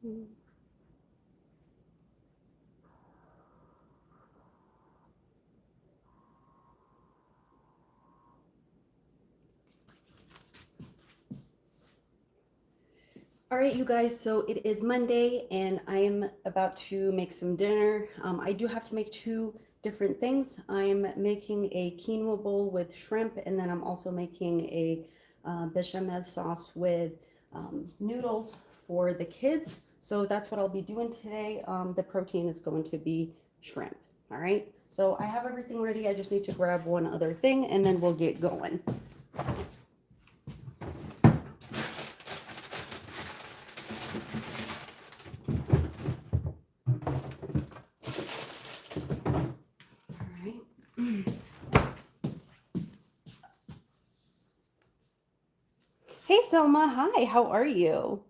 All right, you guys, so it is Monday and I am about to make some dinner. I do have to make two different things. I'm making a quinoa bowl with shrimp, and then I'm also making a bechamel sauce with noodles for the kids. So that's what I'll be doing today. The protein is going to be shrimp. All right, so I have everything ready. I just need to grab one other thing and then we'll get going. Hey Selma, hi, how are you?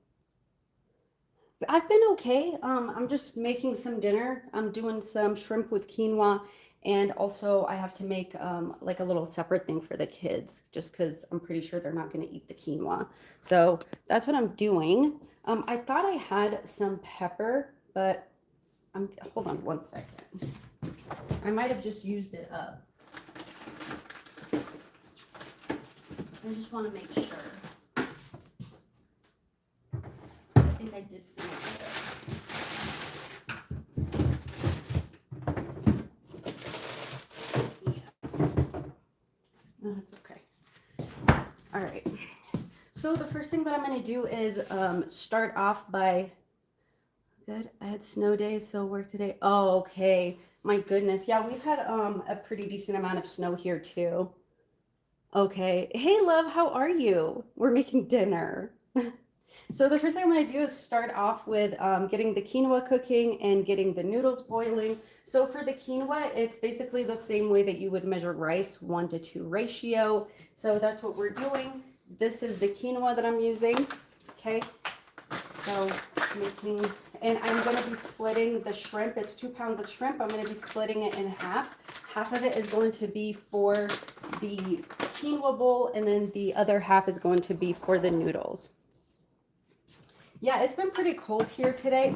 I've been okay. I'm just making some dinner. I'm doing some shrimp with quinoa, and also I have to make like a little separate thing for the kids, just because I'm pretty sure they're not going to eat the quinoa. So that's what I'm doing. I thought I had some pepper, but hold on one second. I might have just used it up. I just want to make sure. I think I did finish it. Yeah. No, that's okay. All right. So the first thing that I'm going to do is start off by, good, I had snow day, so work today. Oh, okay. My goodness. Yeah, we've had a pretty decent amount of snow here too. Okay. Hey, love, how are you? We're making dinner. So the first thing I'm going to do is start off with getting the quinoa cooking and getting the noodles boiling. So for the quinoa, it's basically the same way that you would measure rice, 1-to-2 ratio. So that's what we're doing. This is the quinoa that I'm using. Okay. So making, and I'm going to be splitting the shrimp. It's 2 pounds of shrimp. I'm going to be splitting it in half. Half of it is going to be for the quinoa bowl, and then the other half is going to be for the noodles. Yeah, it's been pretty cold here today,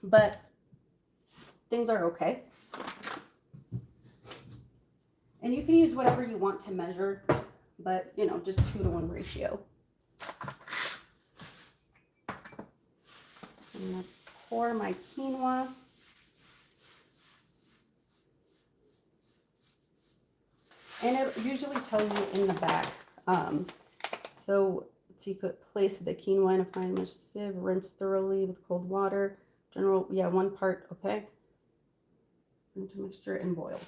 but things are okay. And you can use whatever you want to measure, but you know, just 2-to-1 ratio. I'm gonna pour my quinoa. And it usually tells you in the back. So you could place the quinoa in a fine mesh sieve, rinse thoroughly with cold water. General, yeah, 1 part, okay. Into mixture and boil.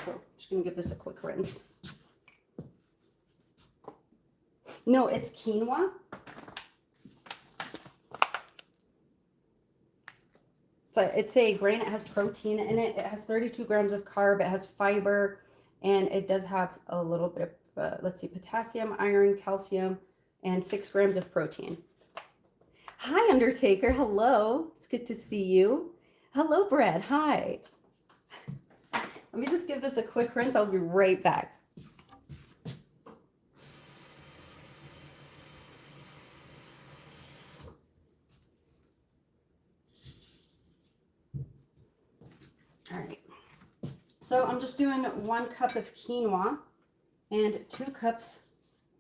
So just gonna give this a quick rinse. No, it's quinoa. It's a grain. It has protein in it. It has 32 grams of carb. It has fiber, and it does have a little bit of, let's see, potassium, iron, calcium, and 6 grams of protein. Hi, Undertaker. Hello. It's good to see you. Hello, Brad. Hi. Let me just give this a quick rinse. I'll be right back. All right. So I'm just doing 1 cup of quinoa and 2 cups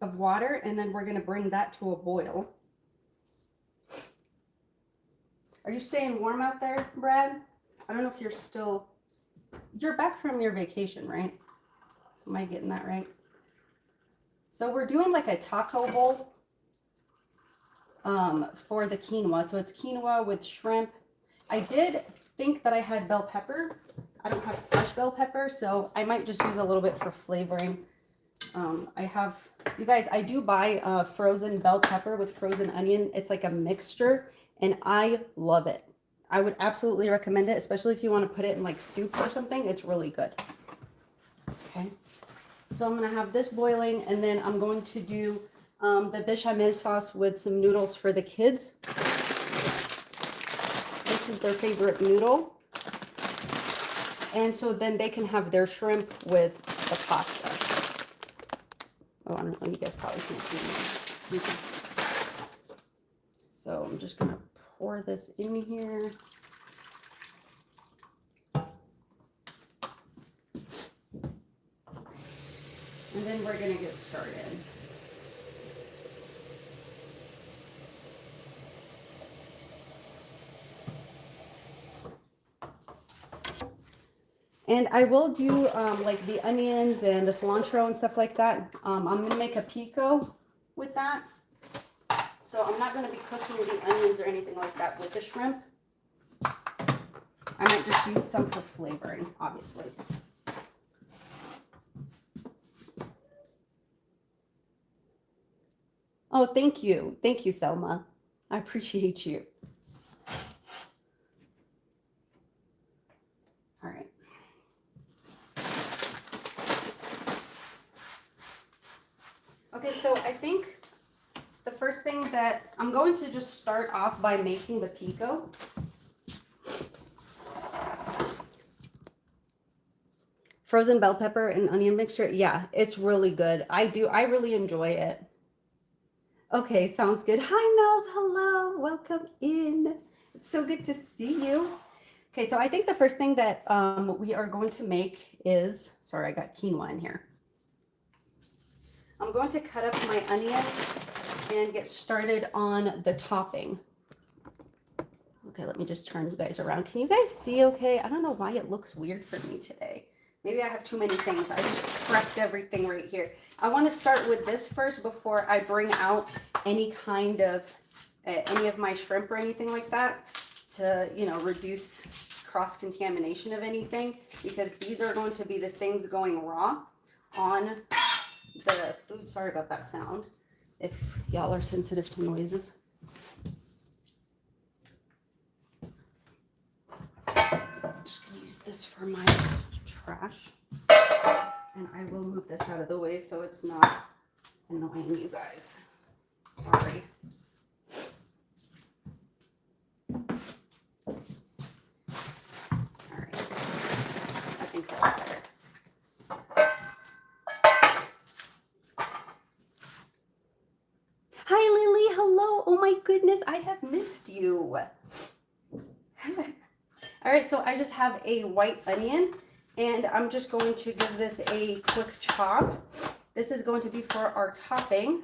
of water, and then we're going to bring that to a boil. Are you staying warm out there, Brad? I don't know if you're back from your vacation, right? Am I getting that right? So we're doing like a taco bowl for the quinoa. So it's quinoa with shrimp. I did think that I had bell pepper. I don't have fresh bell pepper, so I might just use a little bit for flavoring. You guys, I do buy frozen bell pepper with frozen onion. It's like a mixture, and I love it. I would absolutely recommend it, especially if you want to put it in like soup or something. It's really good. Okay, so I'm going to have this boiling, and then I'm going to do the bechamel sauce with some noodles for the kids. This is their favorite noodle. And so then they can have their shrimp with the pasta. Oh, I don't know, you guys probably can't see me. So I'm just gonna pour this in here. And then we're gonna get started. And I will do like the onions and the cilantro and stuff like that. I'm gonna make a pico with that. So I'm not gonna be cooking the onions or anything like that with the shrimp. I might just use some for flavoring, obviously. Oh, thank you. Thank you, Selma. I appreciate you. All right. Okay, so I think the first thing that I'm going to just start off by making the pico. Frozen bell pepper and onion mixture. Yeah, it's really good. I really enjoy it. Okay, sounds good. Hi, Mel's. Hello. Welcome in. It's so good to see you. Okay, so I think the first thing that we are going to make is, sorry, I got quinoa in here. I'm going to cut up my onion and get started on the topping. Okay, let me just turn you guys around. Can you guys see okay? I don't know why it looks weird for me today. Maybe I have too many things. I just prepped everything right here. I want to start with this first before I bring out any kind of, any of my shrimp or anything like that to, you know, reduce cross-contamination of anything, because these are going to be the things going raw on the food. Sorry about that sound, if y'all are sensitive to noises. I'm just going to use this for my trash, and I will move this out of the way so it's not annoying you guys. Sorry. All right, I think that's better. Hi, Lily. Hello. Oh my goodness, I have missed you. All right, so I just have a white onion, and I'm just going to give this a quick chop. This is going to be for our topping.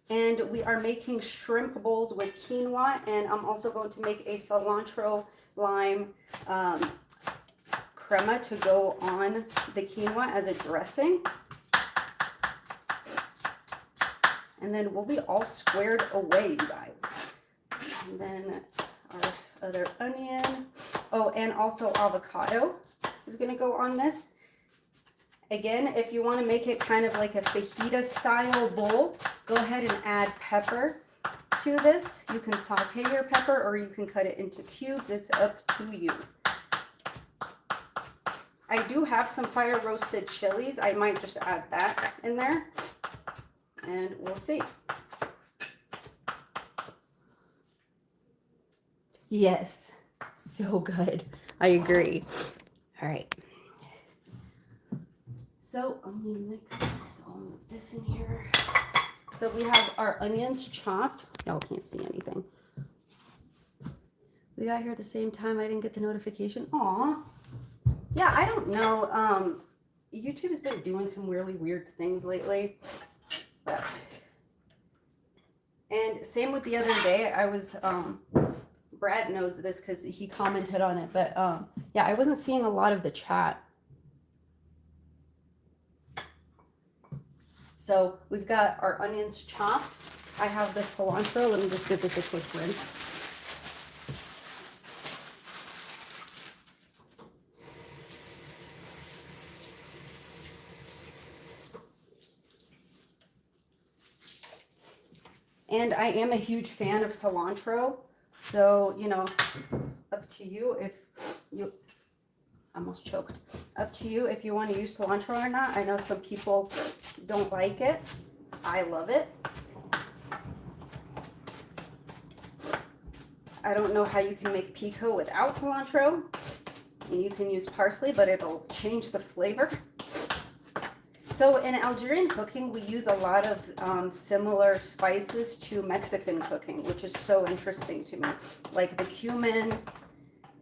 And we are making shrimp bowls with quinoa, and I'm also going to make a cilantro lime crema to go on the quinoa as a dressing. And then we'll be all squared away, you guys. And then our other onion. Oh, and also avocado is going to go on this. Again, if you want to make it kind of like a fajita style bowl, go ahead and add pepper to this. You can saute your pepper or you can cut it into cubes. It's up to you. I do have some fire roasted chilies. I might just add that in there, and we'll see. Yes, so good. I agree. All right. So I'm gonna mix all of this in here. So we have our onions chopped. Y'all can't see anything. We got here at the same time. I didn't get the notification. Aw. Yeah, I don't know. YouTube's been doing some really weird things lately. But, and same with the other day. I was, Brad knows this because he commented on it. But yeah, I wasn't seeing a lot of the chat. So we've got our onions chopped. I have the cilantro. Let me just give this a quick rinse. And I am a huge fan of cilantro. So, you know, up to you if you, almost choked. Up to you if you want to use cilantro or not. I know some people don't like it. I love it. I don't know how you can make pico without cilantro. And you can use parsley, but it'll change the flavor. So in Algerian cooking, we use a lot of similar spices to Mexican cooking, which is so interesting to me. Like the cumin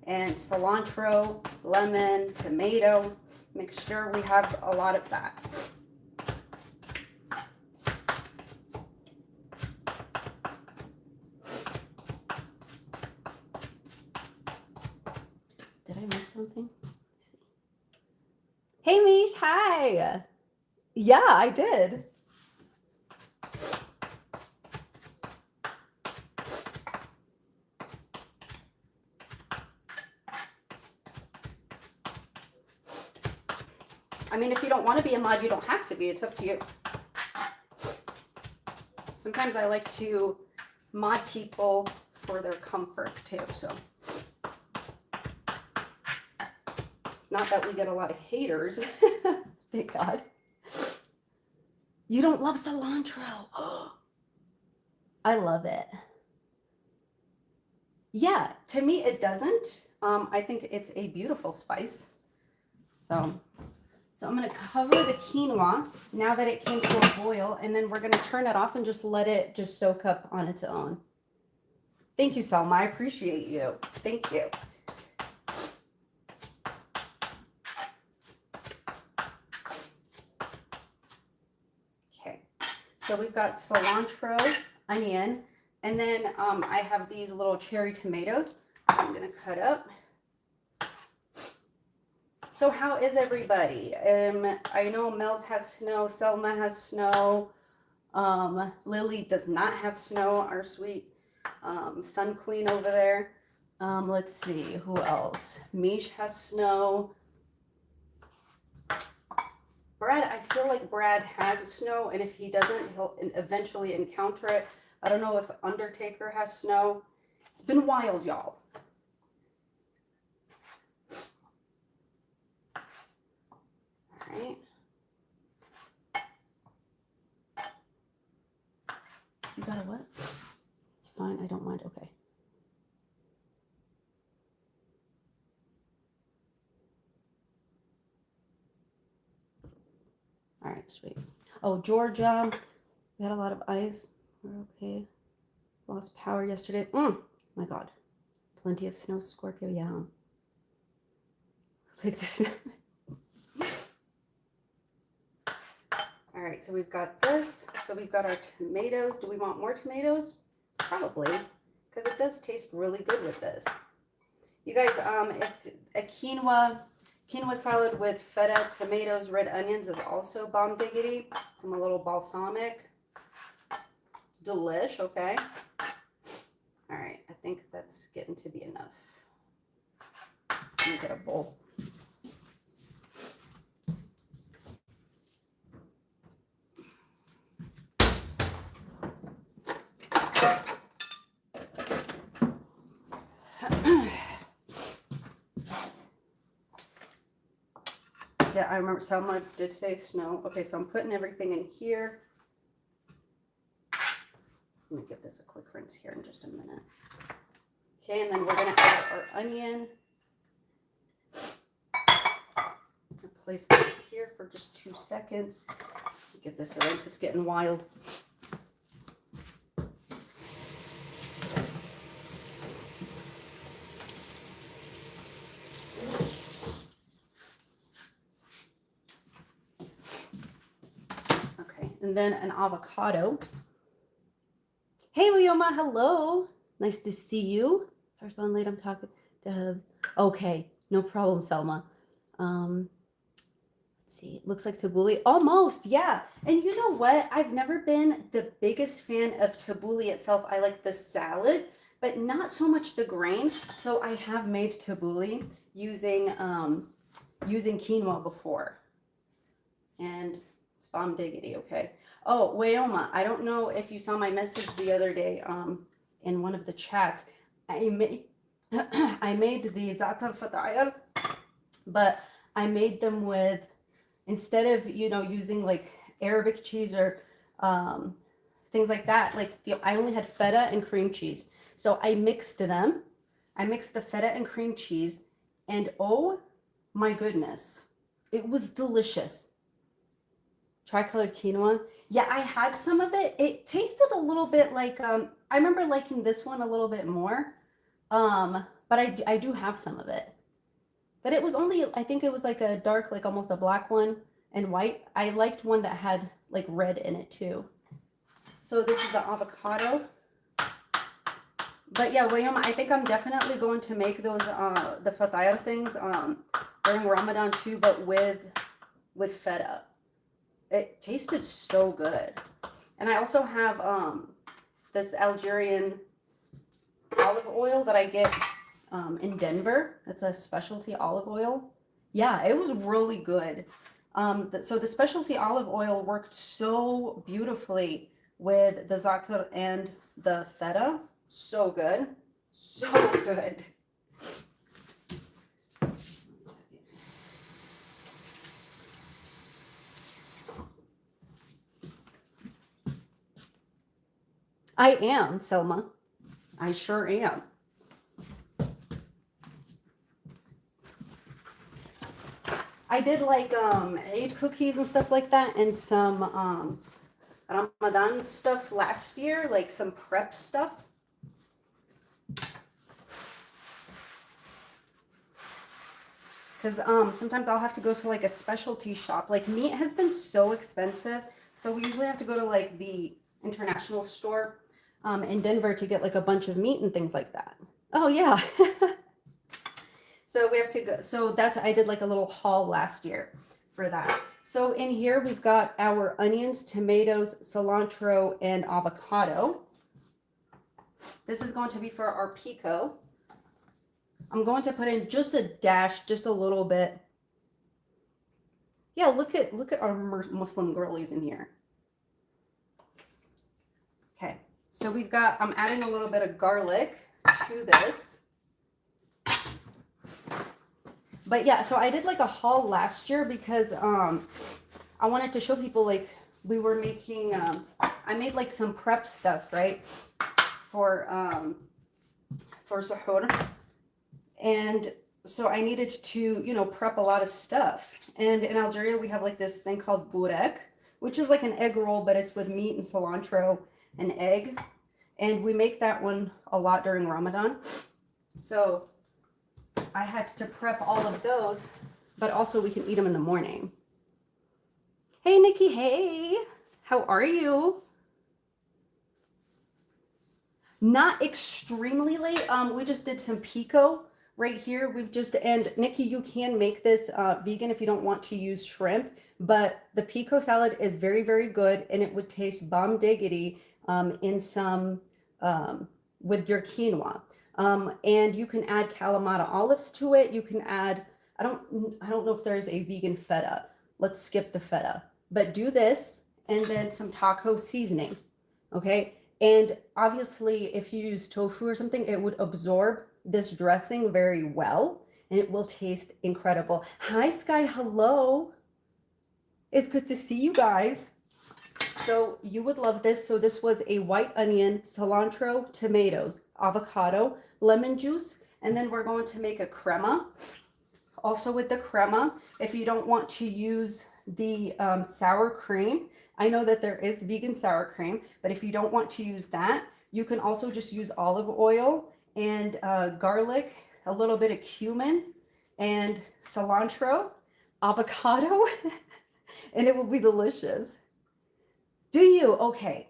and cilantro, lemon, tomato mixture. We have a lot of that. Did I miss something? Hey, Mish, hi. Yeah, I did. I mean, if you don't want to be a mod, you don't have to be. It's up to you. Sometimes I like to mod people for their comfort too, so. Not that we get a lot of haters. Thank God. You don't love cilantro. I love it. Yeah, to me it doesn't. I think it's a beautiful spice. So I'm going to cover the quinoa now that it came to a boil, and then we're going to turn it off and just let it just soak up on its own. Thank you, Selma. I appreciate you. Thank you. Okay, so we've got cilantro, onion, and then I have these little cherry tomatoes I'm going to cut up. So how is everybody? I know Mel's has snow, Selma has snow, Lily does not have snow, our sweet Sun Queen over there. Let's see, who else? Mish has snow. Brad, I feel like Brad has snow, and if he doesn't, he'll eventually encounter it. I don't know if Undertaker has snow. It's been wild, y'all. Right. You got a what? It's fine. I don't mind. Okay. All right, sweet. Oh, Georgia. We had a lot of ice. We're okay. Lost power yesterday. My God. Plenty of snow, Scorpio. Yeah. I'll take the snow. All right, so we've got this. So we've got our tomatoes. Do we want more tomatoes? Probably, because it does taste really good with this. You guys, if a quinoa salad with feta, tomatoes, red onions is also bomb diggity. Some a little balsamic. Delish, okay. All right, I think that's getting to be enough. Let me get a bowl. Yeah, I remember Selma did say snow. Okay, so I'm putting everything in here. Let me give this a quick rinse here in just a minute. Okay, and then we're going to add our onion. I'll place this here for just 2 seconds. Give this a rinse. It's getting wild. Okay, and then an avocado. Hey, Leoma, hello. Nice to see you. If I respond late, I'm talking to Hubs. Okay, no problem, Selma. Let's see. It looks like tabbouleh. Almost, yeah. And you know what? I've never been the biggest fan of tabbouleh itself. I like the salad, but not so much the grain. So I have made tabbouleh using quinoa before, and it's bomb diggity. Okay. Oh, Wyoma, I don't know if you saw my message the other day in one of the chats. I made the za'atar fata'ir, but I made them with, instead of, using like Arabic cheese or things like that, I only had feta and cream cheese. So I mixed them. I mixed the feta and cream cheese, and oh my goodness, it was delicious. Tricolored quinoa. Yeah, I had some of it. It tasted a little bit like I remember liking this one a little bit more. But I do have some of it. But it was only, I think it was like a dark, like almost a black one and white. I liked one that had like red in it too. So this is the avocado. But yeah, William, I think I'm definitely going to make those the fatayr things during Ramadan too, but with feta. It tasted so good. And I also have this Algerian olive oil that I get in Denver. It's a specialty olive oil. Yeah, it was really good. So the specialty olive oil worked so beautifully with the za'atar and the feta. So good. So good. I am, Selma. I sure am. I did like Eid cookies and stuff like that and some Ramadan stuff last year, like some prep stuff. Because sometimes I'll have to go to like a specialty shop. Like meat has been so expensive. So we usually have to go to like the international store in Denver to get like a bunch of meat and things like that. Oh yeah. So we have to go. So that's, I did like a little haul last year for that. So in here we've got our onions, tomatoes, cilantro, and avocado. This is going to be for our pico. I'm going to put in just a dash, just a little bit. Yeah, look at our Muslim girlies in here. Okay, so we've got, I'm adding a little bit of garlic to this. But yeah, so I did like a haul last year because I wanted to show people like we were making, I made like some prep stuff, right? For suhoor. And so I needed to, you know, prep a lot of stuff. And in Algeria, we have like this thing called burek, which is like an egg roll, but it's with meat and cilantro and egg. And we make that one a lot during Ramadan. So I had to prep all of those, but also we can eat them in the morning. Hey, Nikki. Hey, how are you? Not extremely late. We just did some pico right here. We've just, and Nikki, you can make this vegan if you don't want to use shrimp, but the pico salad is very, very good, and it would taste bomb diggity in some, with your quinoa. And you can add Kalamata olives to it. You can add, I don't know if there's a vegan feta. Let's skip the feta, but do this and then some taco seasoning. Okay. And obviously if you use tofu or something, it would absorb this dressing very well and it will taste incredible. Hi, Sky. Hello. It's good to see you guys. So you would love this. So this was a white onion, cilantro, tomatoes, avocado, lemon juice, and then we're going to make a crema. Also with the crema, if you don't want to use the sour cream, I know that there is vegan sour cream, but if you don't want to use that, you can also just use olive oil and garlic, a little bit of cumin and cilantro, avocado, and it will be delicious. Do you? Okay.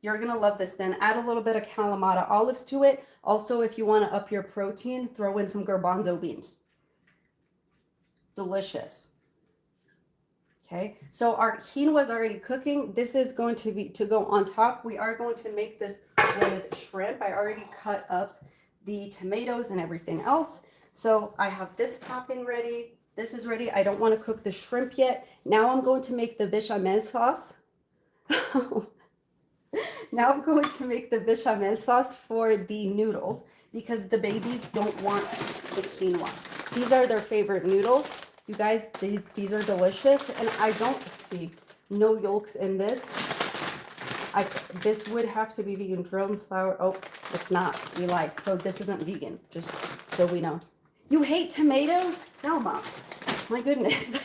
You're going to love this then. Add a little bit of Kalamata olives to it. Also, if you want to up your protein, throw in some garbanzo beans. Delicious. Okay, so our quinoa is already cooking. This is going to be to go on top. We are going to make this with shrimp. I already cut up the tomatoes and everything else. So I have this topping ready. This is ready. I don't want to cook the shrimp yet. Now I'm going to make the bechamel sauce. Now I'm going to make the bechamel sauce for the noodles because the babies don't want the quinoa. These are their favorite noodles. You guys, these are delicious, and I don't see no yolks in this. This would have to be vegan. Drum flour. Oh, it's not. We lied. So this isn't vegan, just so we know. You hate tomatoes? Selma. My goodness.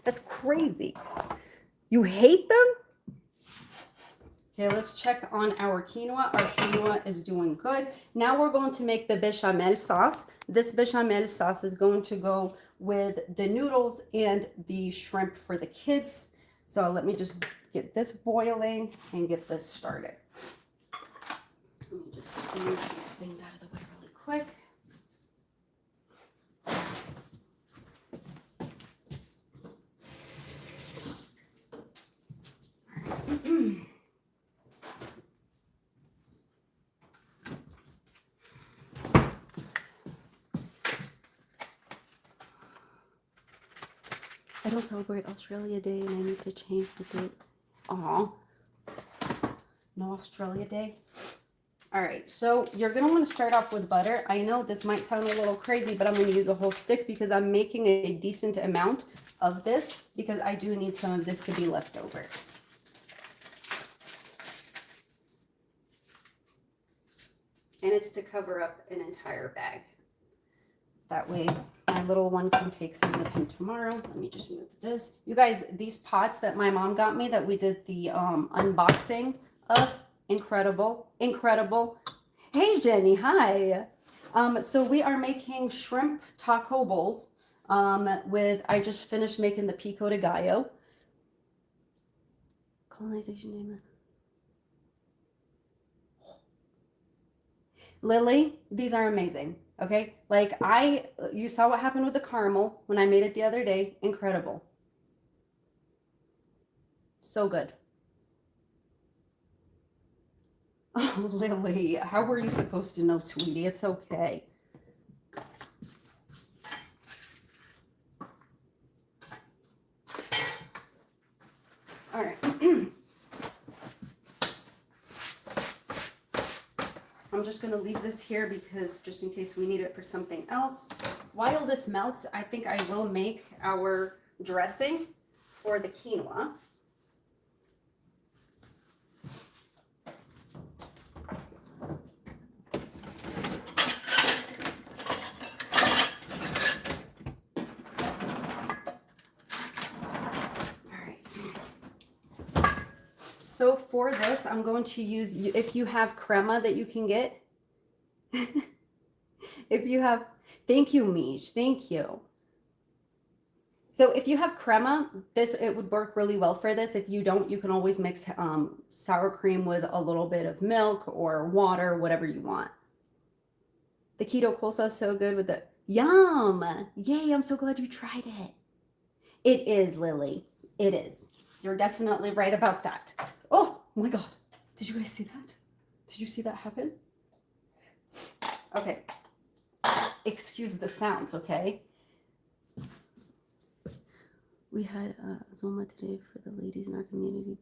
That's crazy. You hate them? Okay, let's check on our quinoa. Our quinoa is doing good. Now we're going to make the bechamel sauce. This bechamel sauce is going to go with the noodles and the shrimp for the kids. So let me just get this boiling and get this started. Let me just move these things out of the way really quick. I don't celebrate Australia Day and I need to change the date. Aw. No Australia Day. All right, so you're gonna want to start off with butter. I know this might sound a little crazy, but I'm gonna use a whole stick because I'm making a decent amount of this because I do need some of this to be left over. And it's to cover up an entire bag. That way my little one can take some with him tomorrow. Let me just move this. You guys, these pots that my mom got me that we did the unboxing of, incredible, incredible. Hey Jenny, hi. So we are making shrimp taco bowls I just finished making the pico de gallo. Colonization name. Lily, these are amazing. Okay, like you saw what happened with the caramel when I made it the other day. Incredible. So good. Oh, Lily, how were you supposed to know, sweetie? It's okay. All right. I'm just going to leave this here because just in case we need it for something else. While this melts, I think I will make our dressing for the quinoa. So for this, I'm going to use, if you have crema that you can get, if you have, thank you, Mish, thank you. So if you have crema, it would work really well for this. If you don't, you can always mix sour cream with a little bit of milk or water, whatever you want. The keto coleslaw is so good with the, yum, yay, I'm so glad you tried it. It is, Lily, it is. You're definitely right about that. Oh my God. Did you guys see that? Did you see that happen? Okay. Excuse the sounds, okay? We had Zoma today for the ladies in our community.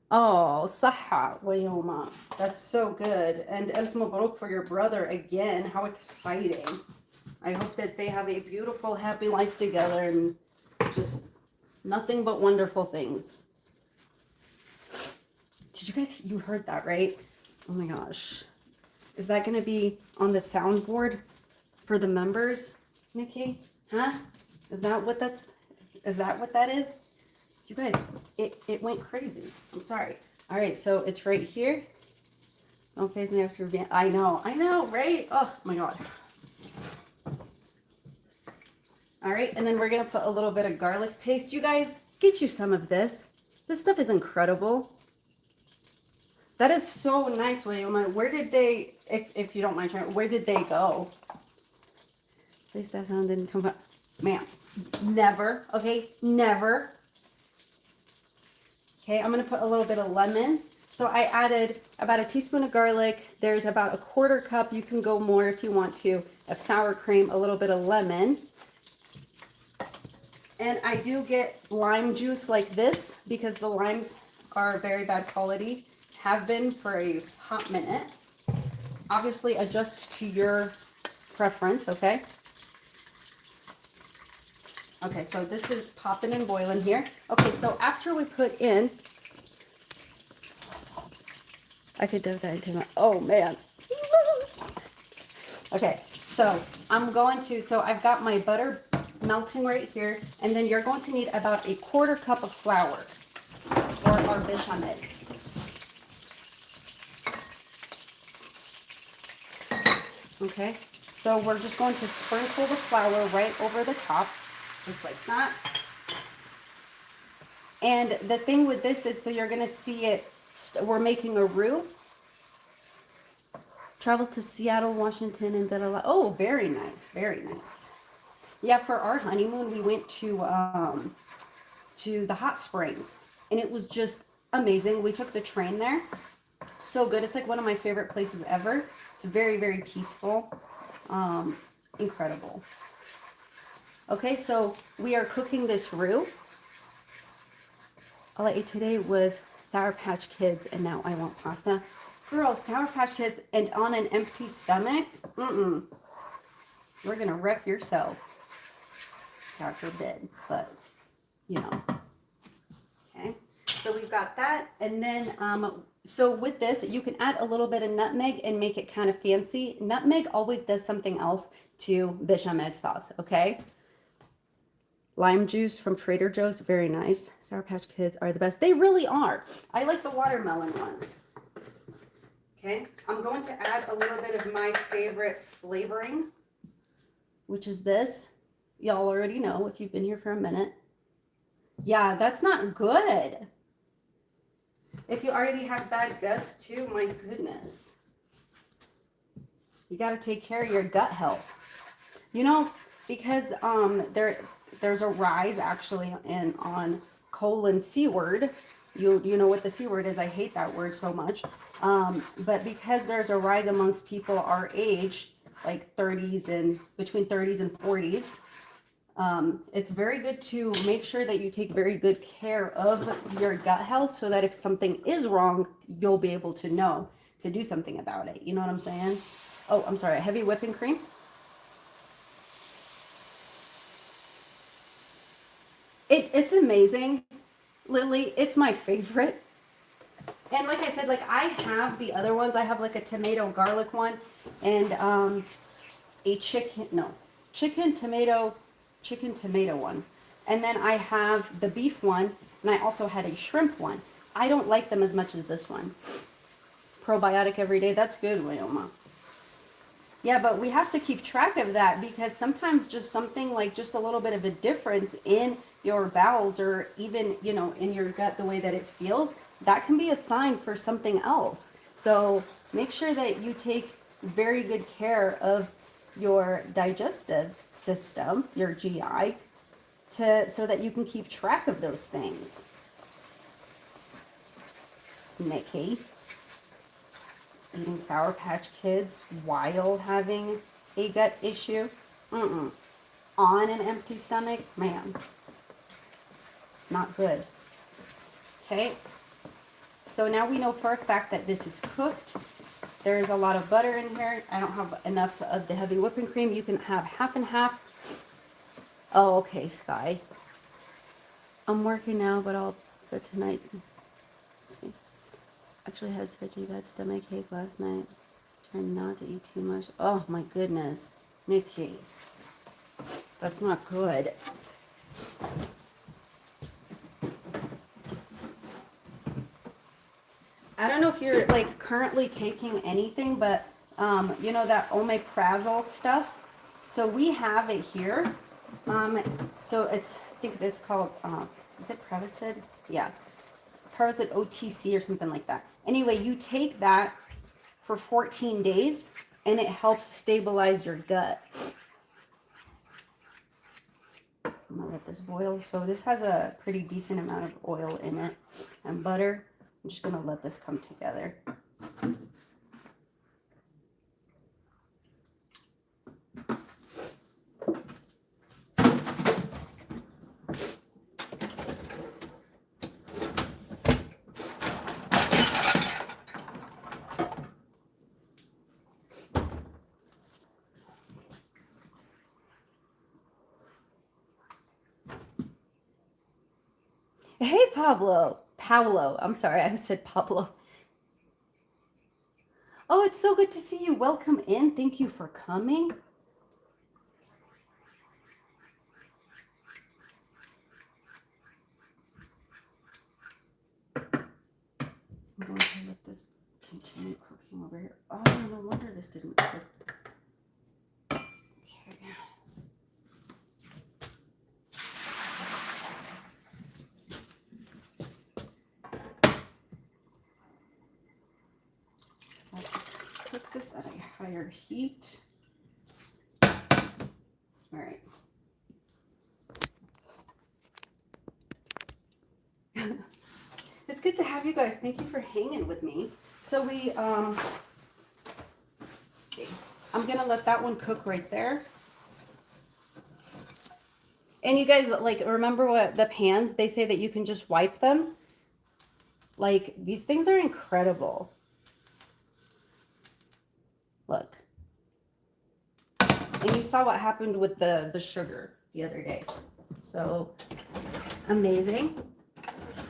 Oh, Saha, Wayoma. That's so good. And Elf Mabruk for your brother again. How exciting. I hope that they have a beautiful, happy life together and just nothing but wonderful things. Did you guys, you heard that, right? Oh my gosh. Is that going to be on the soundboard for the members, Nikki? Huh? Is that what that is? You guys, it went crazy. I'm sorry. All right, so it's right here. Don't face me after I know, right? Oh my God. All right, and then we're gonna put a little bit of garlic paste. You guys, get you some of this. This stuff is incredible. That is so nice, Wayoma. Where did they, if you don't mind trying, where did they go? At least that sound didn't come from, ma'am, never, okay, never. Okay, I'm gonna put a little bit of lemon. So I added about a teaspoon of garlic. There's about a 1/4 cup, you can go more if you want to, of sour cream, a little bit of lemon. And I do get lime juice like this because the limes are very bad quality, have been for a hot minute. Obviously adjust to your preference, okay? Okay, so this is popping and boiling here. Okay, so after we put in, I could dip that into my, oh man. Okay, so I'm going to, so I've got my butter melting right here. And then you're going to need about a 1/4 cup of flour for our bechamel. Okay, so we're just going to sprinkle the flour right over the top, just like that. And the thing with this is, so you're going to see it, we're making a roux. Travel to Seattle, Washington, and da-da-da. Oh, very nice, very nice. Yeah, for our honeymoon, we went to the hot springs, and it was just amazing. We took the train there. So good. It's like one of my favorite places ever. It's very, very peaceful. Incredible. Okay, so we are cooking this roux. All I ate today was Sour Patch Kids, and now I want pasta. Girl, Sour Patch Kids and on an empty stomach? Mm-mm. You're going to wreck yourself. God forbid, but, you know. Okay, so we've got that. And then, so with this, you can add a little bit of nutmeg and make it kind of fancy. Nutmeg always does something else to bechamel sauce, okay? Lime juice from Trader Joe's, very nice. Sour Patch Kids are the best. They really are. I like the watermelon ones. Okay, I'm going to add a little bit of my favorite flavoring, which is this. Y'all already know if you've been here for a minute. Yeah, that's not good. If you already have bad guts too, my goodness. You got to take care of your gut health. You know, because there's a rise actually on colon C word. You know what the C word is. I hate that word so much. But because there's a rise amongst people our age, like 30s and between 30s and 40s, it's very good to make sure that you take very good care of your gut health so that if something is wrong, you'll be able to know to do something about it. You know what I'm saying? Oh, I'm sorry, heavy whipping cream. It's amazing, Lily. It's my favorite. And like I said, like I have the other ones. I have like a tomato garlic one and a chicken tomato one. And then I have the beef one, and I also had a shrimp one. I don't like them as much as this one. Probiotic every day, that's good, Wyoma. Yeah, but we have to keep track of that because sometimes just something like just a little bit of a difference in your bowels or even, you know, in your gut, the way that it feels, that can be a sign for something else. So make sure that you take very good care of your digestive system, your GI, so that you can keep track of those things. Nikki, eating Sour Patch Kids while having a gut issue, on an empty stomach, man, not good. Okay, so now we know for a fact that this is cooked. There is a lot of butter in here. I don't have enough of the heavy whipping cream. You can have half and half. Oh, okay, Sky. I'm working now, but I'll set tonight. Let's see. Actually had such a bad stomach ache last night. Trying not to eat too much. Oh my goodness, Nikki. That's not good. I don't know if you're like currently taking anything, but you know that omeprazole stuff. So we have it here. So it's, I think it's called, is it Prevacid? Yeah, Prevacid OTC or something like that. Anyway, you take that for 14 days and it helps stabilize your gut. I'm gonna let this boil. So this has a pretty decent amount of oil in it and butter. I'm just gonna let this come together. Hey, Paolo, I'm sorry, I said Pablo. Oh, it's so good to see you. Welcome in. Thank you for coming. going to let this continue cooking over here. Oh, no wonder this didn't cook. Okay. So I cook this at a higher heat. All right. It's good to have you guys. Thank you for hanging with me. So we, let's see. I'm going to let that one cook right there. And you guys, like, remember what the pans, they say that you can just wipe them. Like, these things are incredible. Look. And you saw what happened with the sugar the other day. So, amazing.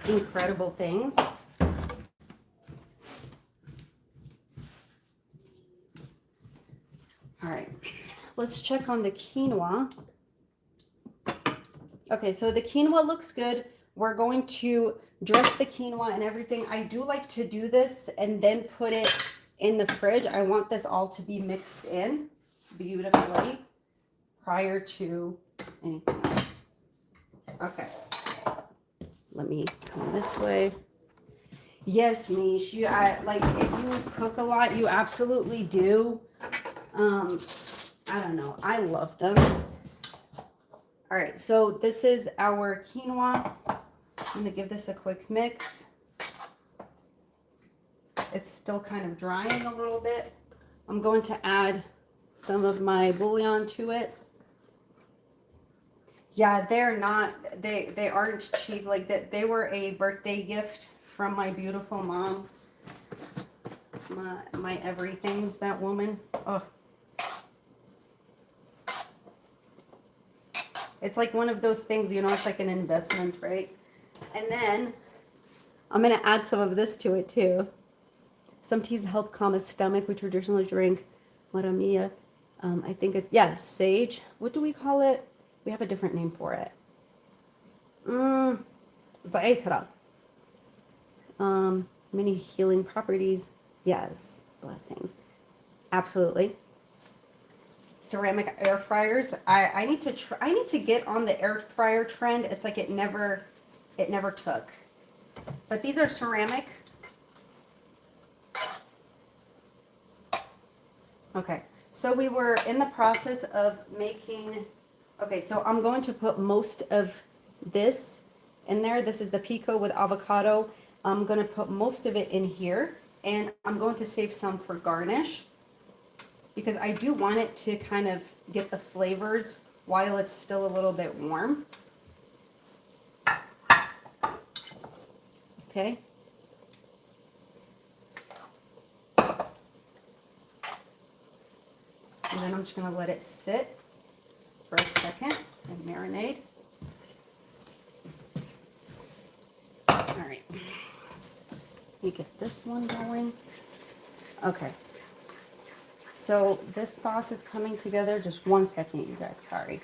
Incredible things. All right, let's check on the quinoa. Okay, so the quinoa looks good. We're going to dress the quinoa and everything. I do like to do this and then put it in the fridge. I want this all to be mixed in beautifully prior to anything else. Okay, let me come this way. Yes, Mish, like if you cook a lot, you absolutely do. I don't know. I love them. All right, so this is our quinoa. I'm gonna give this a quick mix. It's still kind of drying a little bit. I'm going to add some of my bouillon to it. Yeah, they're not, they aren't cheap. Like that, they were a birthday gift from my beautiful mom. My everything's that woman. Oh. It's like one of those things, you know, it's like an investment, right? And then I'm going to add some of this to it too. Some teas help calm a stomach. We traditionally drink maramia. I think it's, yeah, sage. What do we call it? We have a different name for it. Zaitara. Many healing properties. Yes, blessings. Absolutely. Ceramic air fryers. I need to get on the air fryer trend. It's like it never took. But these are ceramic. Okay. So we were in the process of making, okay, so I'm going to put most of this in there. This is the pico with avocado. I'm going to put most of it in here, and I'm going to save some for garnish because I do want it to kind of get the flavors while it's still a little bit warm. Okay. And then I'm just going to let it sit for a second and marinate. All right. Let me get this one going. Okay. So this sauce is coming together. Just 1 second, you guys. Sorry.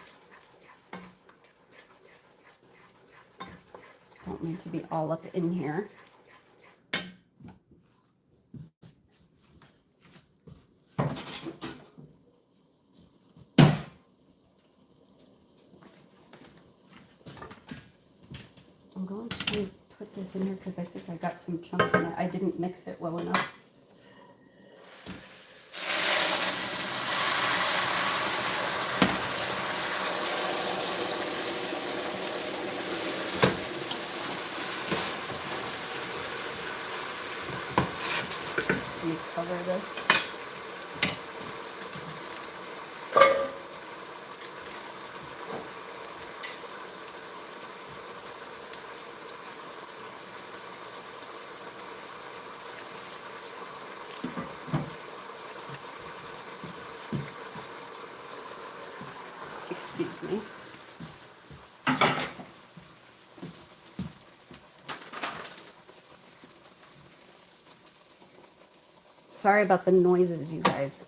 Don't mean to be all up in here. I'm going to put this in here because I think I got some chunks in it. I didn't mix it well enough. Let me cover this. Excuse me. Sorry about the noises, you guys.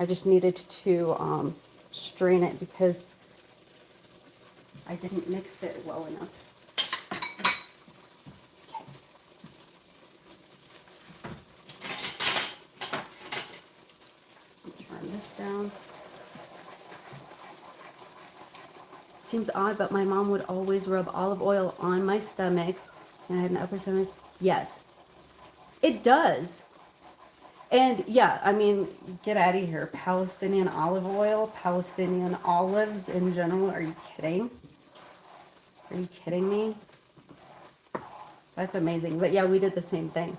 I just needed to strain it because I didn't mix it well enough. Okay. down. Seems odd, but my mom would always rub olive oil on my stomach, and I had an upper stomach. Yes, it does. And yeah, I mean, get out of here. Palestinian olive oil, Palestinian olives in general. Are you kidding? Are you kidding me? That's amazing. But yeah, we did the same thing.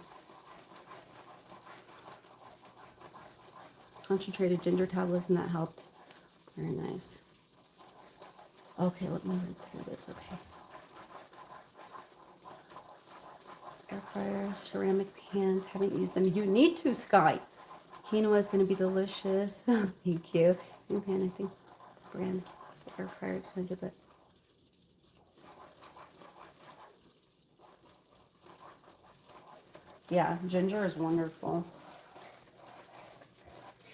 Concentrated ginger tablets, and that helped. Very nice. Okay, let me read through this. Okay. Air fryer, ceramic pans. Haven't used them. You need to, Sky. Quinoa is going to be delicious. Thank you. New pan, I think. Brand. Air fryer expensive, but. Yeah, ginger is wonderful.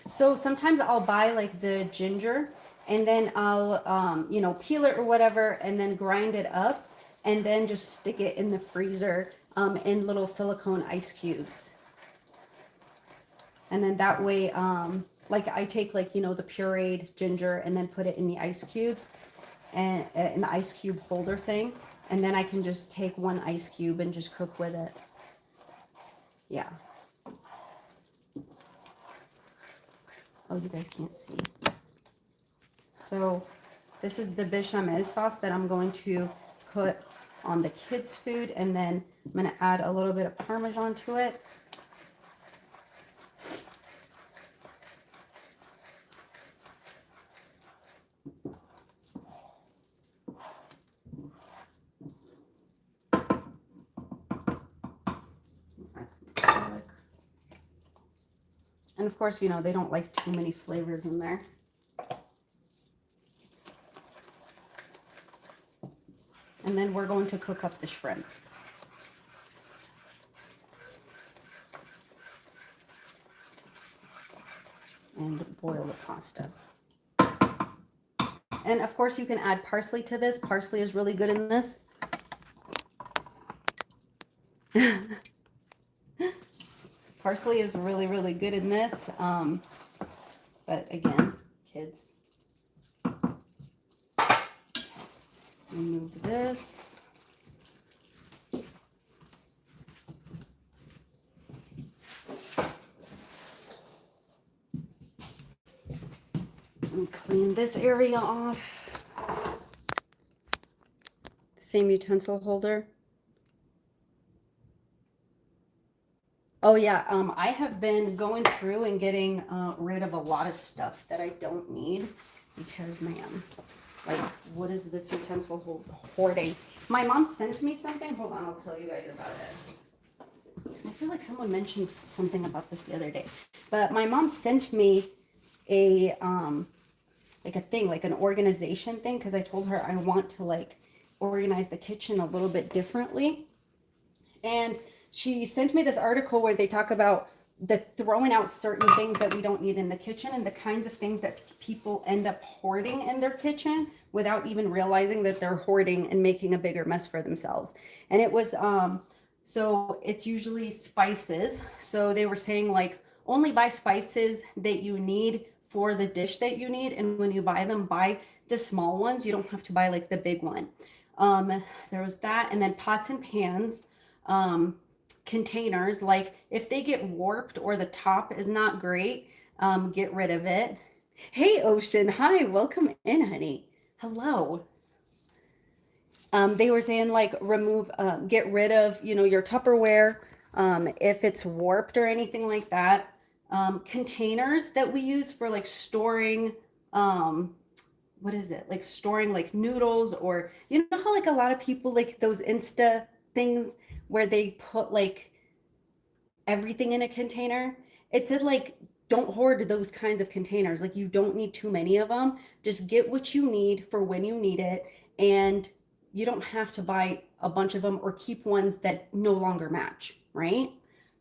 So sometimes I'll buy like the ginger and then I'll, you know, peel it or whatever and then grind it up and then just stick it in the freezer in little silicone ice cubes. And then that way, like I take like, you know, the pureed ginger and then put it in the ice cubes and in the ice cube holder thing. And then I can just take one ice cube and just cook with it. Yeah. Oh, you guys can't see. So this is the bechamel sauce that I'm going to put on the kids' food, and then I'm going to add a little bit of Parmesan to it. Add some garlic. And of course, you know, they don't like too many flavors in there. And then we're going to cook up the shrimp. And boil the pasta. And of course you can add parsley to this. Parsley is really good in this. Parsley is really, really good in this. But again, kids. Remove this. And clean this area off. Same utensil holder. Oh yeah, I have been going through and getting rid of a lot of stuff that I don't need because, man, like, what is this utensil hoarding? My mom sent me something. Hold on, I'll tell you guys about it. Because I feel like someone mentioned something about this the other day. But my mom sent me a like a thing, like an organization thing, because I told her I want to like organize the kitchen a little bit differently. And she sent me this article where they talk about the throwing out certain things that we don't need in the kitchen and the kinds of things that people end up hoarding in their kitchen without even realizing that they're hoarding and making a bigger mess for themselves. And it was, so it's usually spices. So they were saying like, only buy spices that you need for the dish that you need. And when you buy them, buy the small ones. You don't have to buy like the big one. There was that. And then pots and pans. Containers, like if they get warped or the top is not great, get rid of it. Hey Ocean, hi, welcome in, honey. Hello. They were saying like remove, get rid of, you know, your Tupperware if it's warped or anything like that. Containers that we use for like storing, what is it? Like storing like noodles, or you know how like a lot of people like those Insta things where they put like everything in a container. It said like, don't hoard those kinds of containers. Like you don't need too many of them. Just get what you need for when you need it. And you don't have to buy a bunch of them or keep ones that no longer match, right?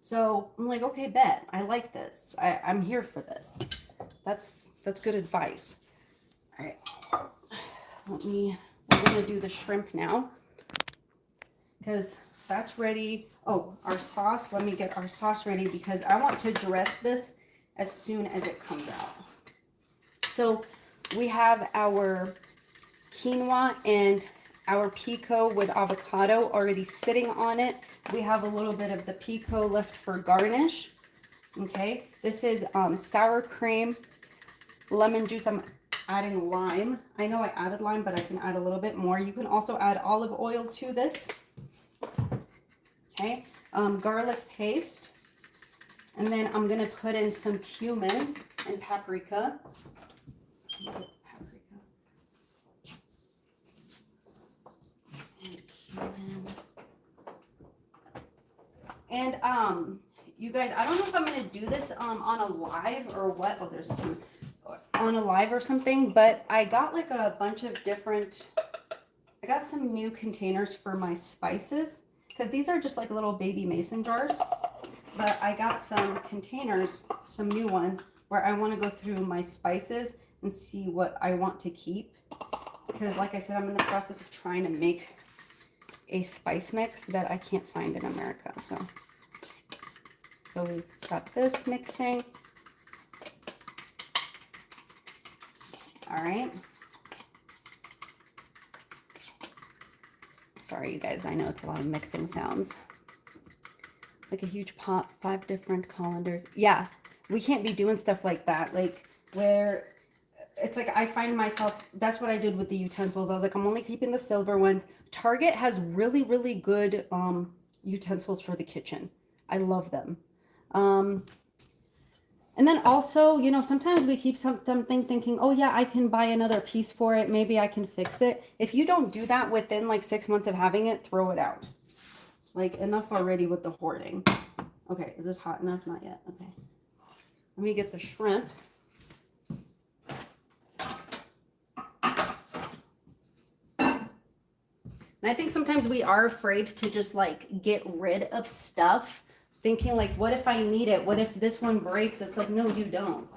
So I'm like, okay, bet. I like this. I'm here for this. That's good advice. All right. We're gonna do the shrimp now because that's ready. Oh, our sauce. Let me get our sauce ready because I want to dress this as soon as it comes out. So we have our quinoa and our pico with avocado already sitting on it. We have a little bit of the pico left for garnish. Okay, this is sour cream, lemon juice. I'm adding lime. I know I added lime, but I can add a little bit more. You can also add olive oil to this. Okay, garlic paste. And then I'm going to put in some cumin and paprika. And cumin. And you guys, I don't know if I'm going to do this on a live or what. Oh, there's a cumin. On a live or something, but I got like a bunch of different, I got some new containers for my spices, because these are just like little baby mason jars, but I got some containers, some new ones, where I want to go through my spices and see what I want to keep, because like I said, I'm in the process of trying to make a spice mix that I can't find in America. So we've got this mixing. All right. Sorry, you guys. I know it's a lot of mixing sounds. Like a huge pot, 5 different colanders. Yeah, we can't be doing stuff like that. Like where it's like I find myself, that's what I did with the utensils. I was like, I'm only keeping the silver ones. Target has really, really good utensils for the kitchen. I love them. And then also, you know, sometimes we keep something thinking, oh yeah, I can buy another piece for it. Maybe I can fix it. If you don't do that within like 6 months of having it, throw it out. Like enough already with the hoarding. Okay, is this hot enough? Not yet. Okay. Let me get the shrimp. And I think sometimes we are afraid to just like get rid of stuff, thinking like, what if I need it? What if this one breaks? It's like, no, you don't.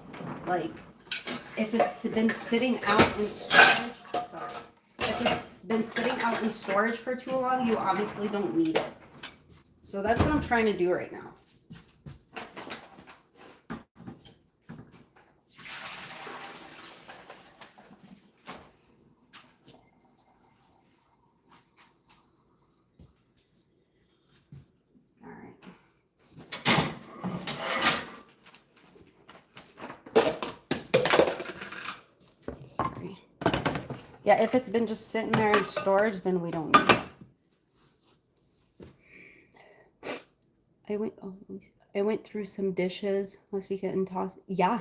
Like, if it's been sitting out in storage, sorry. If it's been sitting out in storage for too long, you obviously don't need it. So that's what I'm trying to do right now. Yeah, if it's been just sitting there in storage, then we don't need it. I went through some dishes last weekend and tossed. Yeah,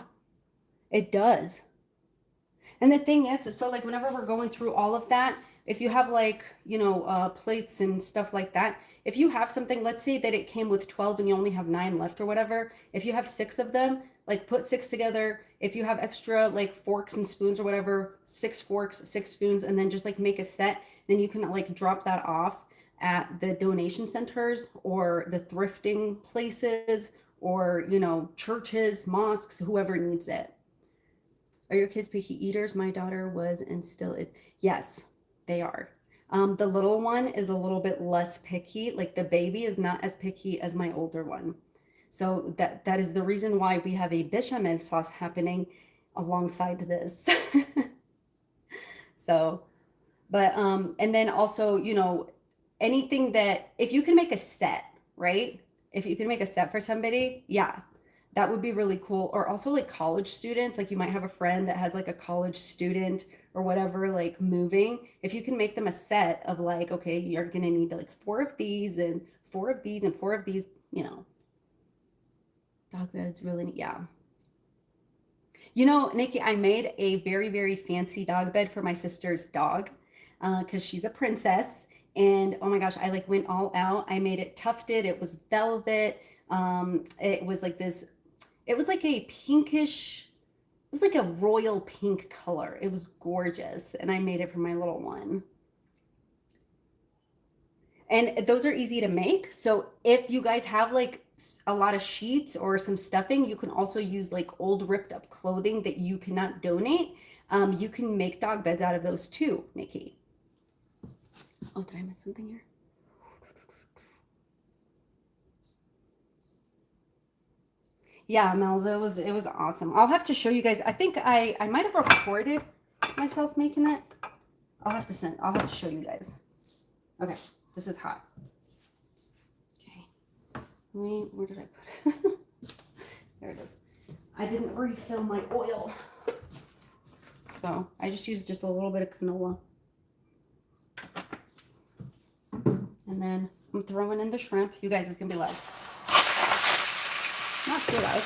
it does. And the thing is, so like whenever we're going through all of that, if you have like, you know, plates and stuff like that, if you have something, let's say that it came with 12 and you only have 9 left or whatever, if you have 6 of them, like put 6 together. If you have extra like forks and spoons or whatever, 6 forks, 6 spoons, and then just like make a set, then you can like drop that off at the donation centers or the thrifting places or, you know, churches, mosques, whoever needs it. Are your kids picky eaters? My daughter was and still is. Yes, they are. The little one is a little bit less picky. Like the baby is not as picky as my older one. So that is the reason why we have a bechamel sauce happening alongside this. So, but, and then also, you know, anything that, if you can make a set, right? If you can make a set for somebody, yeah, that would be really cool. Or also like college students, like you might have a friend that has like a college student or whatever, like moving. If you can make them a set of like, okay, you're going to need like 4 of these and 4 of these and 4 of these, you know. Dog beds really, yeah. You know, Nikki, I made a very, very fancy dog bed for my sister's dog because she's a princess. And oh my gosh, I like went all out. I made it tufted. It was velvet. It was like this, it was like a pinkish, it was like a royal pink color. It was gorgeous. And I made it for my little one. And those are easy to make. So if you guys have like a lot of sheets or some stuffing, you can also use like old ripped up clothing that you cannot donate. You can make dog beds out of those too, Nikki. Oh, did I miss something here? Yeah, Mel's, it was awesome. I'll have to show you guys. I think I might have recorded myself making it. I'll have to show you guys. Okay, this is hot. Okay. Where did I put it? There it is. I didn't refill my oil. So I just used just a little bit of canola. And then I'm throwing in the shrimp. You guys, it's gonna be loud. Not too loud.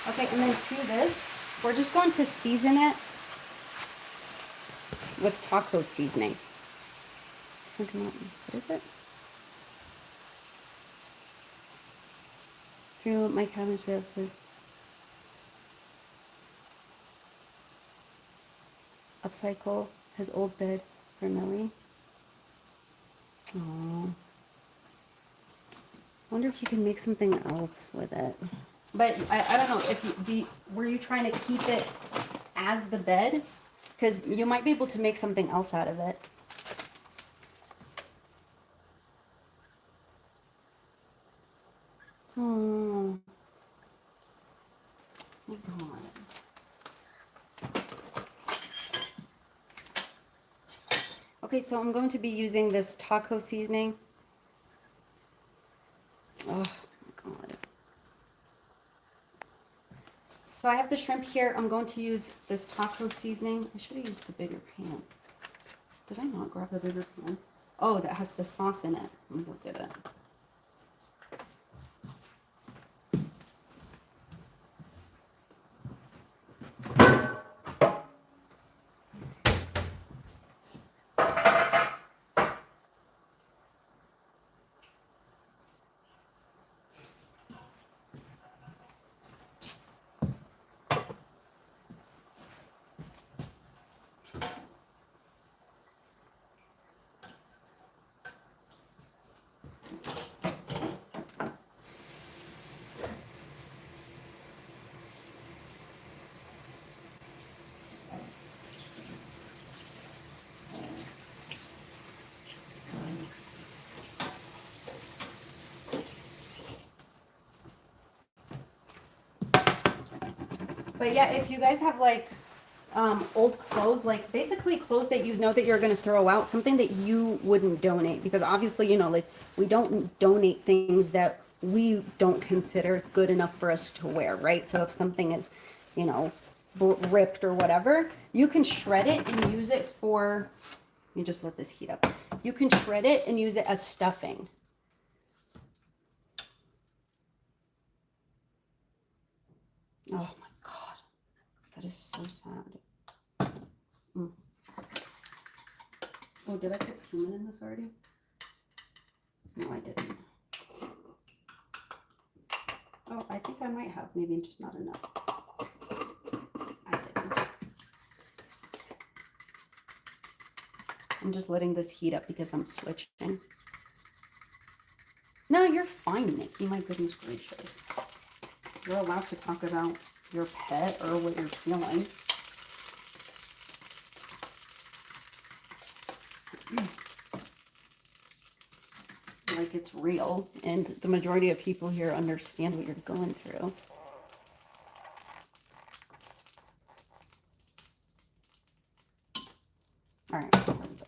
Okay, and then to this, we're just going to season it with taco seasoning. What is it? Through my cabin's real food. Upcycle his old bed for Millie. Aww. Wonder if you can make something else with it. But I don't know if were you trying to keep it as the bed? Because you might be able to make something else out of it. Oh my God. Okay, so I'm going to be using this taco seasoning. Oh my God. So I have the shrimp here. I'm going to use this taco seasoning. I should have used the bigger pan. Did I not grab the bigger pan? Oh, that has the sauce in it. Let me look at it. But yeah, if you guys have like old clothes, like basically clothes that you know that you're going to throw out, something that you wouldn't donate, because obviously, you know, like we don't donate things that we don't consider good enough for us to wear, right? So if something is, you know, ripped or whatever, you can shred it and use it for, let me just let this heat up. You can shred it and use it as stuffing. Oh my God, that is so sad. Mm. Oh, did I put cumin in this already? No, I didn't. Oh, I think I might have, maybe just not enough. I didn't. I'm just letting this heat up because I'm switching. No, you're fine, Nikki. My goodness gracious. You're allowed to talk about your pet or what you're feeling. Like it's real, and the majority of people here understand what you're going through. All right, there we go.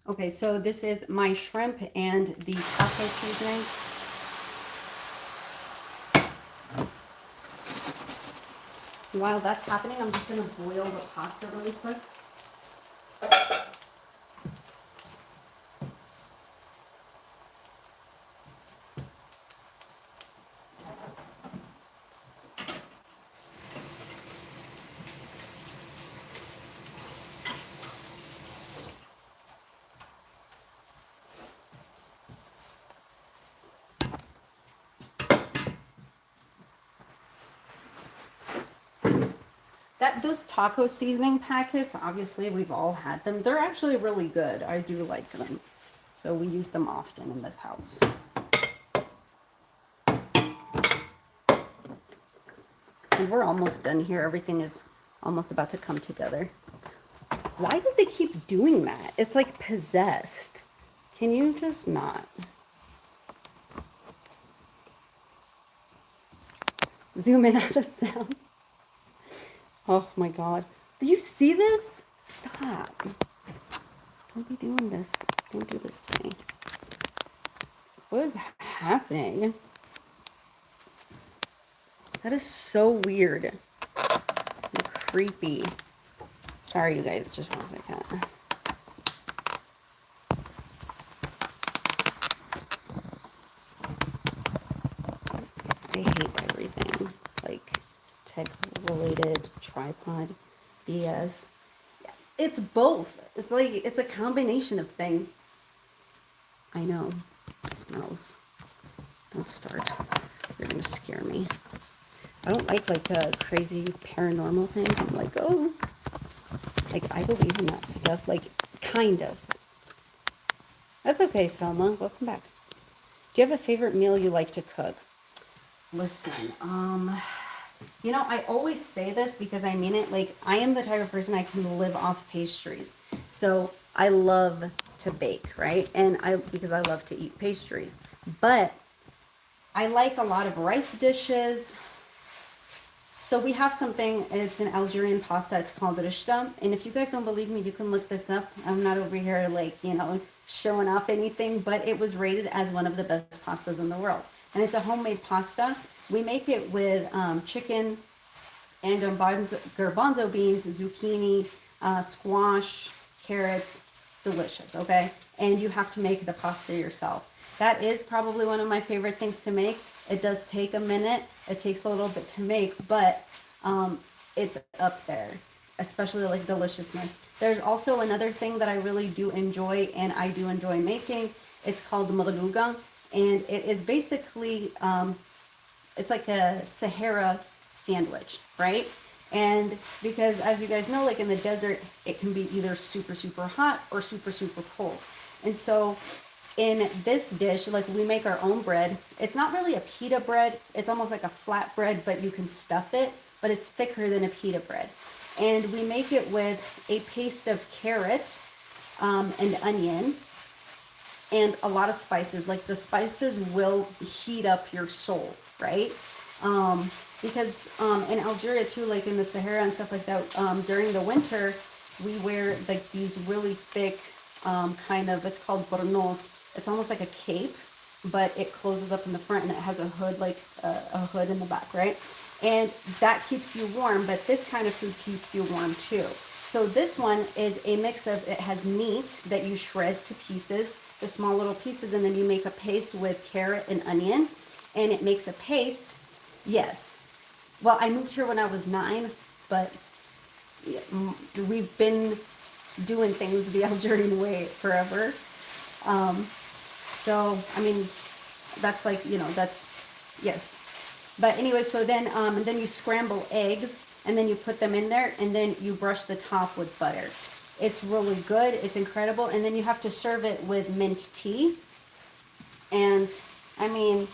Okay, so this is my shrimp and the taco seasoning. While that's happening, I'm just going to boil the pasta really quick. Those taco seasoning packets, obviously we've all had them. They're actually really good. I do like them. So we use them often in this house. we're almost done here. Everything is almost about to come together. Why does it keep doing that? It's like possessed. Can you just not? Zoom in on the sounds. Oh my God. Do you see this? Stop. Don't be doing this. Don't do this to me. What is happening? That is so weird and creepy. Sorry, you guys. Just 1 second. I hate everything. Like tech-related tripod BS. It's both. It's like, it's a combination of things. I know. Smells. Don't start. You're gonna scare me. I don't like crazy paranormal things. I'm like, oh, like I believe in that stuff. Like, kind of. That's okay, Selma. Welcome back. Do you have a favorite meal you like to cook? Listen, you know, I always say this because I mean it. Like, I am the type of person, I can live off pastries. So I love to bake, right? And because I love to eat pastries. But I like a lot of rice dishes. So we have something, it's an Algerian pasta. It's called rishta. And if you guys don't believe me, you can look this up. I'm not over here like, you know, showing off anything, but it was rated as one of the best pastas in the world. And it's a homemade pasta. We make it with chicken and garbanzo beans, zucchini, squash, carrots. Delicious, okay? And you have to make the pasta yourself. That is probably one of my favorite things to make. It does take a minute. It takes a little bit to make, but it's up there, especially like deliciousness. There's also another thing that I really do enjoy, and I do enjoy making. It's called maghlouga, and it is basically, it's like a Sahara sandwich, right? And because, as you guys know, like in the desert, it can be either super, super hot or super, super cold. And so in this dish, like we make our own bread. It's not really a pita bread. It's almost like a flat bread, but you can stuff it, but it's thicker than a pita bread. And we make it with a paste of carrot and onion and a lot of spices. Like the spices will heat up your soul, right? Because in Algeria too, like in the Sahara and stuff like that, during the winter, we wear like these really thick kind of, it's called bornos. It's almost like a cape, but it closes up in the front and it has a hood, like a hood in the back, right? And that keeps you warm, but this kind of food keeps you warm too. So this one is a mix of, it has meat that you shred to pieces, the small little pieces, and then you make a paste with carrot and onion, and it makes a paste. Yes. Well, I moved here when I was 9, but we've been doing things the Algerian way forever. So, I mean, that's like, you know, that's, yes. But anyway, so then, and then you scramble eggs, and then you put them in there, and then you brush the top with butter. It's really good. It's incredible. And then you have to serve it with mint tea. And, I mean,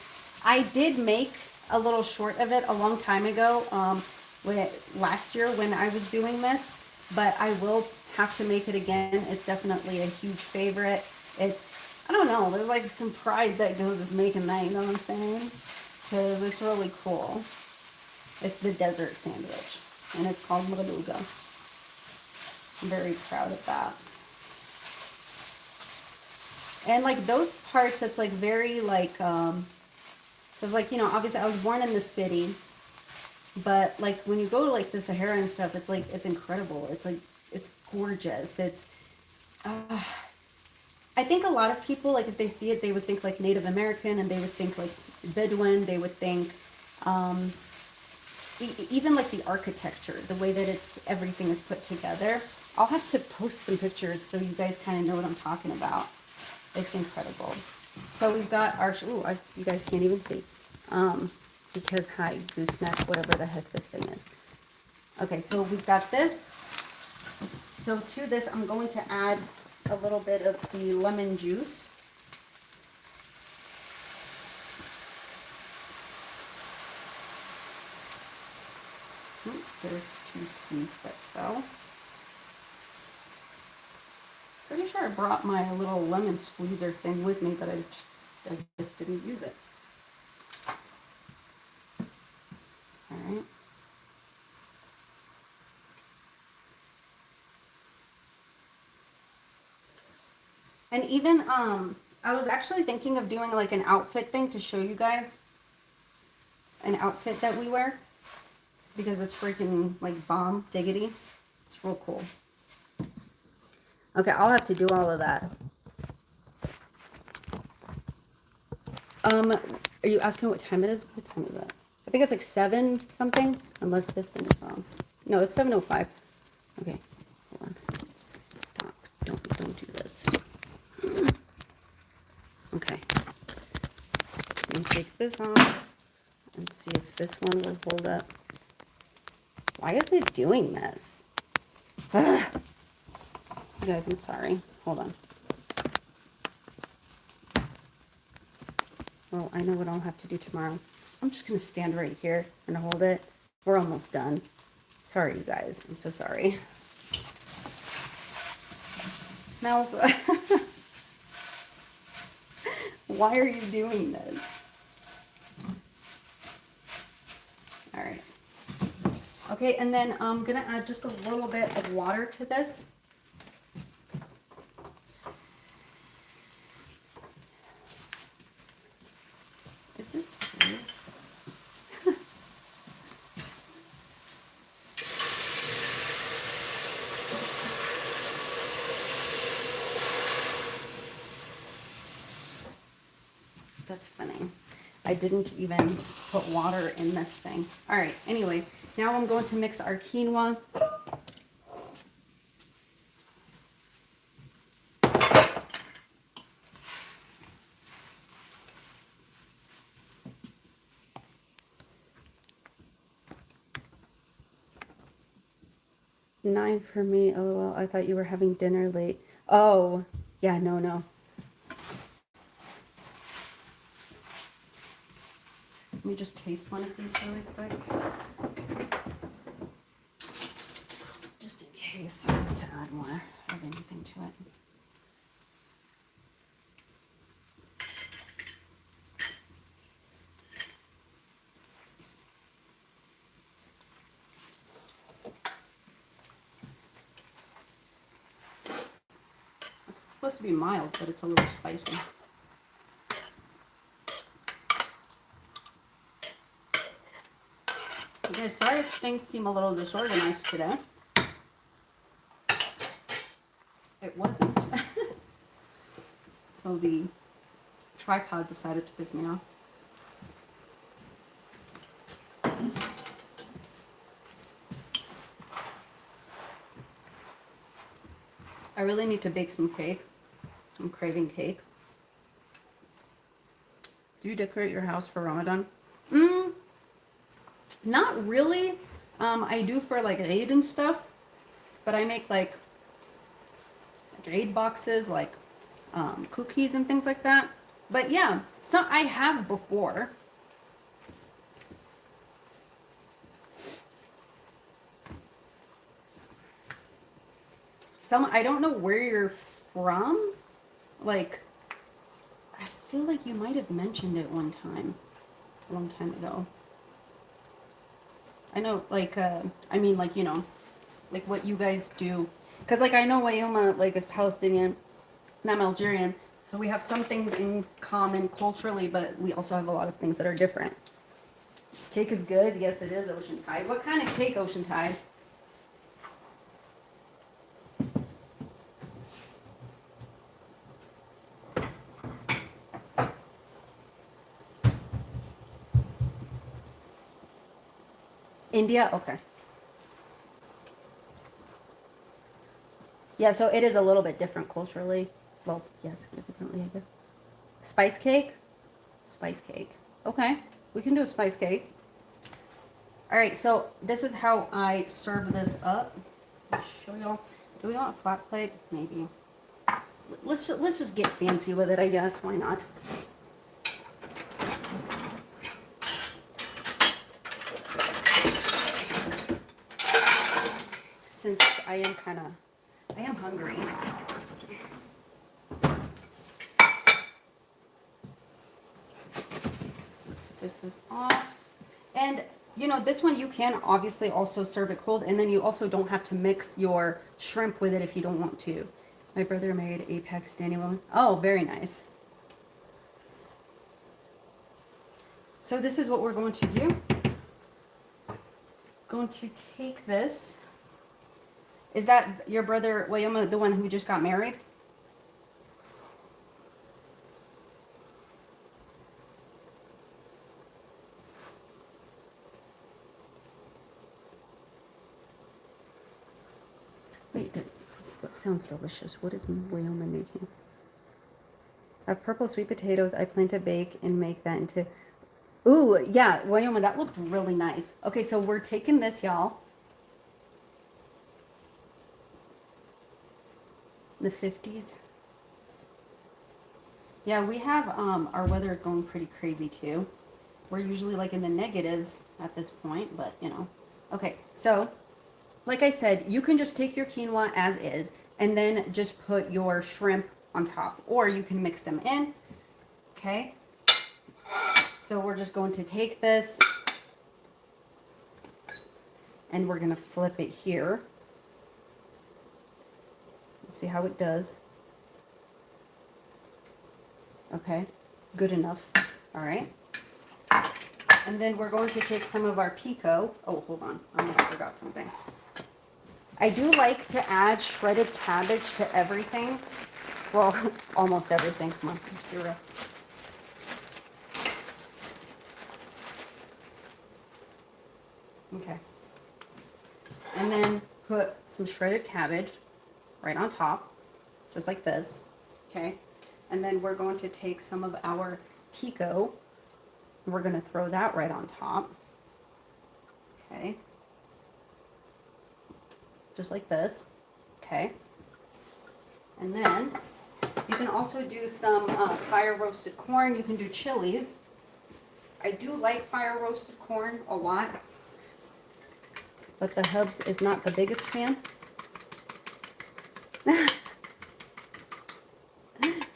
I did make a little short of it a long time ago, last year when I was doing this, but I will have to make it again. It's definitely a huge favorite. It's, I don't know, there's like some pride that goes with making that, you know what I'm saying? Because it's really cool. It's the desert sandwich, and it's called maghlouga. I'm very proud of that. And like those parts, it's like very like, because like, you know, obviously I was born in the city, but like when you go to like the Sahara and stuff, it's like, it's incredible. It's like, it's gorgeous. It's, I think a lot of people, like if they see it, they would think like Native American, and they would think like Bedouin, they would think, even like the architecture, the way that everything is put together. I'll have to post some pictures so you guys kind of know what I'm talking about. It's incredible. So we've got our, you guys can't even see, because hi, gooseneck, whatever the heck this thing is. Okay, so we've got this. So to this, I'm going to add a little bit of the lemon juice. There's 2 C's that fell. Pretty sure I brought my little lemon squeezer thing with me, but I just didn't use it. All right. And even, I was actually thinking of doing like an outfit thing to show you guys an outfit that we wear, because it's freaking like bomb diggity. It's real cool. Okay, I'll have to do all of that. Are you asking what time it is? What time is it? I think it's like 7 something, unless this thing is wrong. No, it's 7:05. Okay, hold on. Stop. Don't do this. Okay. Let me take this off and see if this one will hold up. Why is it doing this? Ugh. You guys, I'm sorry. Hold on. Well, I know what I'll have to do tomorrow. I'm just going to stand right here and hold it. We're almost done. Sorry, you guys. I'm so sorry. Mel's, why are you doing this? All right. Okay, and then I'm going to add just a little bit of water to this. Is this serious? That's funny. I didn't even put water in this thing. All right, anyway, now I'm going to mix our quinoa. Nine for me. Oh, well, I thought you were having dinner late. Oh, yeah, no. Let me just taste one of these really quick. Just in case I need to add more of anything to it. It's supposed to be mild, but it's a little spicy. Okay, sorry if things seem a little disorganized today. It wasn't. So the tripod decided to piss me off. I really need to bake some cake. I'm craving cake. Do you decorate your house for Ramadan? Not really. I do for like Eid and stuff, but I make like Eid boxes, like cookies and things like that. But yeah, so I have before. I don't know where you're from. Like, I feel like you might have mentioned it one time, a long time ago. I know, like, I mean, like, you know, like what you guys do. Because, like, I know Wayuma, like, is Palestinian, and I'm Algerian. So we have some things in common culturally, but we also have a lot of things that are different. Cake is good. Yes, it is Ocean Tide. What kind of cake, Ocean Tide? India? Okay. Yeah, so it is a little bit different culturally. Well, yeah, significantly, I guess. Spice cake? Spice cake. Okay, we can do a spice cake. All right, so this is how I serve this up. I'll show y'all. Do we want a flat plate? Maybe. Let's just get fancy with it, I guess. Why not? since I am hungry. This is off. And you know, this one you can obviously also serve it cold, and then you also don't have to mix your shrimp with it if you don't want to. My brother made a Pakistani one. Oh, very nice. So this is what we're going to do. Going to take this. Is that your brother, William, the one who just got married? Wait, what sounds delicious? What is William making? I have purple sweet potatoes. I plan to bake and make that into... Ooh, yeah, Wyoming, that looked really nice. Okay, so we're taking this, y'all. The 50s. Yeah, we have, our weather is going pretty crazy too. We're usually like in the negatives at this point, but you know. Okay, so like I said, you can just take your quinoa as is and then just put your shrimp on top, or you can mix them in. Okay. So we're just going to take this and we're going to flip it here. See how it does. Okay, good enough. All right. And then we're going to take some of our pico. Oh, hold on. I almost forgot something. I do like to add shredded cabbage to everything. Well, almost everything. Come on, let's be real. Okay. And then put some shredded cabbage right on top, just like this. Okay. And then we're going to take some of our pico. We're going to throw that right on top. Okay. Just like this. Okay. And then you can also do some fire roasted corn. You can do chilies. I do like fire roasted corn a lot, but the Hubs is not the biggest fan.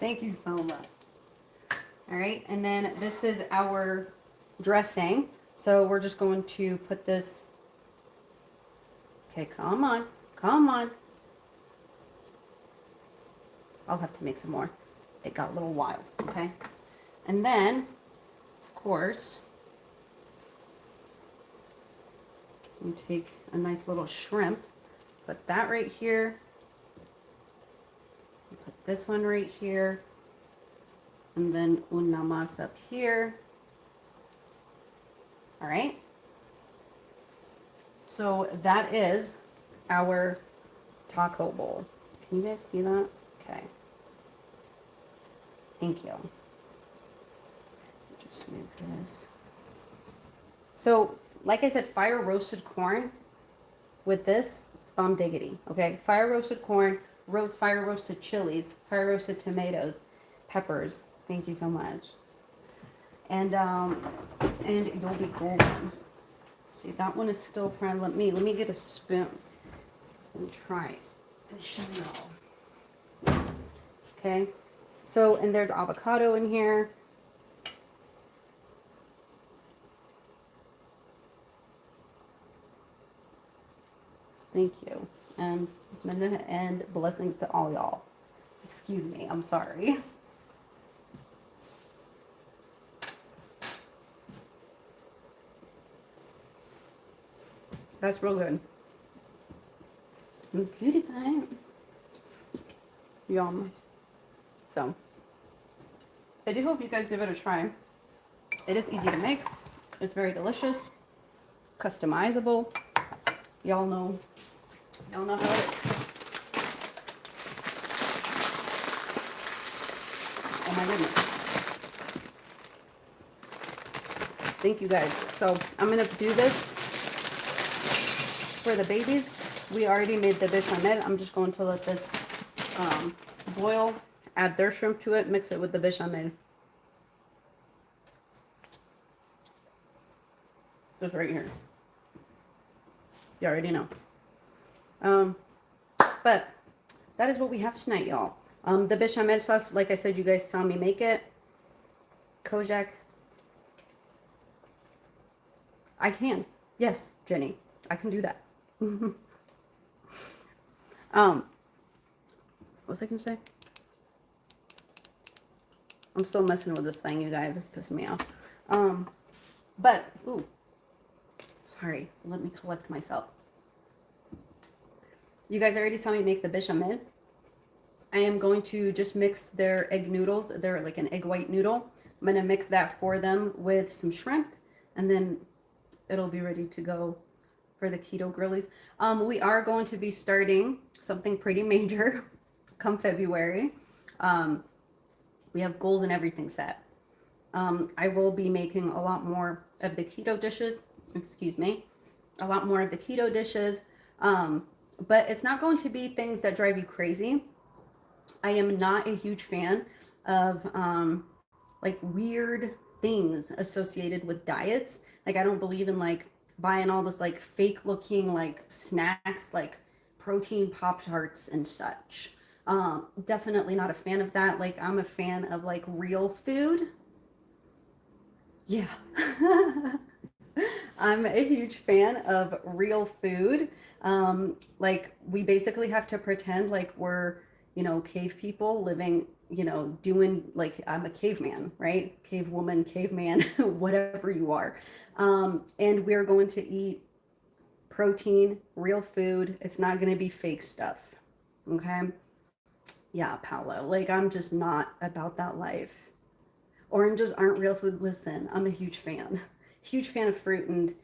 Thank you so much. All right, and then this is our dressing. So we're just going to put this. Okay, come on, come on. I'll have to make some more. It got a little wild, okay? And then, of course, you take a nice little shrimp, put that right here. Put this one right here. And then una más up here. All right. So that is our taco bowl. Can you guys see that? Okay. Thank you. Just move this. So, like I said, fire roasted corn with this, it's bomb diggity. Okay. Fire roasted corn, fire roasted chilies, fire roasted tomatoes, peppers. Thank you so much. And you'll be golden. See, that one is still frying. Let me get a spoon and try it and show you all. Okay. So, and there's avocado in here. Thank you. And bismillah and blessings to all y'all. Excuse me, I'm sorry. That's real good. Beautiful. Yum. So, I do hope you guys give it a try. It is easy to make. It's very delicious. Customizable. Y'all know how it is. Oh my goodness. Thank you guys. So, I'm going to do this for the babies. We already made the bechamel. I'm just going to let this boil, add their shrimp to it, mix it with the bechamel. Just right here. You already know. Um, but that is what we have tonight, y'all. The bechamel sauce, like I said, you guys saw me make it. Kojak. I can. Yes, Jenny. I can do that. What was I gonna say? I'm still messing with this thing, you guys. It's pissing me off. But, ooh. Sorry. Let me collect myself. You guys already saw me make the bechamel. I am going to just mix their egg noodles. They're like an egg white noodle. I'm going to mix that for them with some shrimp. And then it'll be ready to go for the keto grillies. We are going to be starting something pretty major come February. We have goals and everything set. I will be making a lot more of the keto dishes. Excuse me. A lot more of the keto dishes. But it's not going to be things that drive you crazy. I am not a huge fan of like weird things associated with diets. Like I don't believe in like buying all this like fake looking like snacks like protein Pop-Tarts and such. Definitely not a fan of that. Like I'm a fan of like real food. Yeah. I'm a huge fan of real food. Like we basically have to pretend like we're, you know, cave people living, you know, doing like I'm a caveman, right? Cave woman, caveman, whatever you are. And we're going to eat protein, real food. It's not going to be fake stuff. Okay. Yeah, Paolo. Like I'm just not about that life. Oranges aren't real food. Listen, I'm a huge fan. Huge fan of fruit, and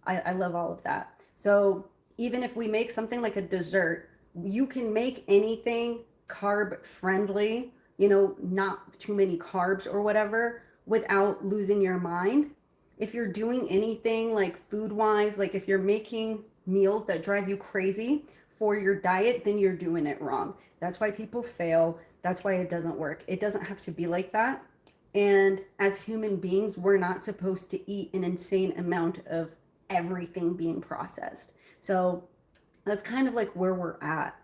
I love all of that. So even if we make something like a dessert, you can make anything carb friendly, you know, not too many carbs or whatever, without losing your mind. If you're doing anything like food wise, like if you're making meals that drive you crazy for your diet, then you're doing it wrong. That's why people fail. That's why it doesn't work. It doesn't have to be like that. And as human beings, we're not supposed to eat an insane amount of everything being processed. So that's kind of like where we're at.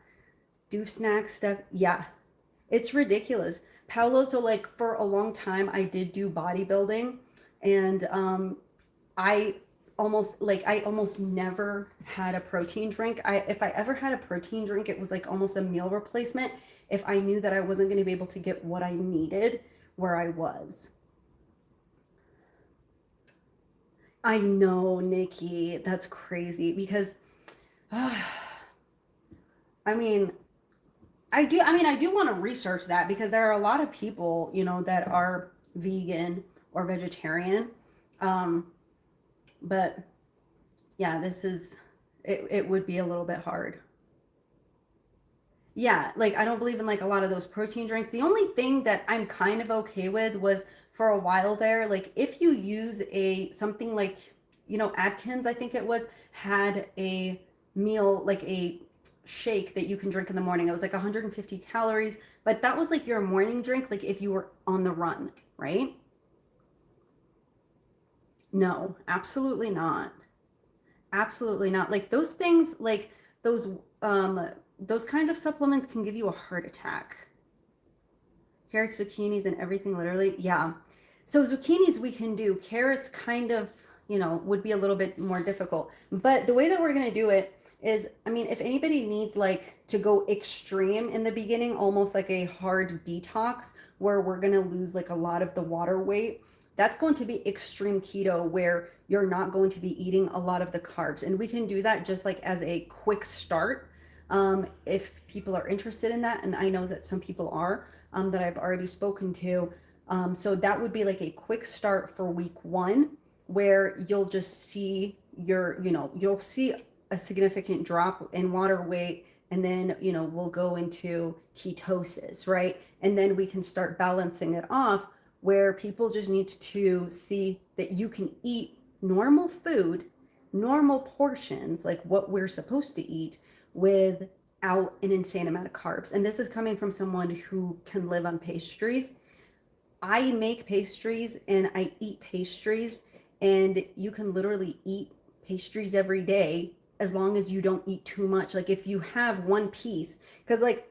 Do snack stuff. Yeah, it's ridiculous. Paolo, so like for a long time, I did do bodybuilding, and I almost never had a protein drink. If I ever had a protein drink, it was like almost a meal replacement if I knew that I wasn't going to be able to get what I needed where I was. I know, Nikki, that's crazy because I mean, I do want to research that because there are a lot of people, you know, that are vegan or vegetarian. Um, but yeah, it would be a little bit hard. Yeah, like I don't believe in like a lot of those protein drinks. The only thing that I'm kind of okay with was for a while there, like if you use a something like, you know, Atkins, I think it was, had a meal like a shake that you can drink in the morning. It was like 150 calories, but that was like your morning drink, like if you were on the run, right? No, absolutely not. Absolutely not. Like those things, like those um those kinds of supplements can give you a heart attack. Carrots, zucchinis, and everything literally. Yeah. So zucchinis we can do. Carrots kind of, you know, would be a little bit more difficult. But the way that we're going to do it is, I mean, if anybody needs like to go extreme in the beginning, almost like a hard detox where we're going to lose like a lot of the water weight, that's going to be extreme keto where you're not going to be eating a lot of the carbs. And we can do that just like as a quick start. If people are interested in that, and I know that some people are, that I've already spoken to. So that would be like a quick start for week one, where you'll just see you'll see a significant drop in water weight, and then, you know, we'll go into ketosis, right? And then we can start balancing it off where people just need to see that you can eat normal food, normal portions, like what we're supposed to eat, without an insane amount of carbs. And this is coming from someone who can live on pastries. I make pastries and I eat pastries, and you can literally eat pastries every day as long as you don't eat too much. Like if you have one piece, because like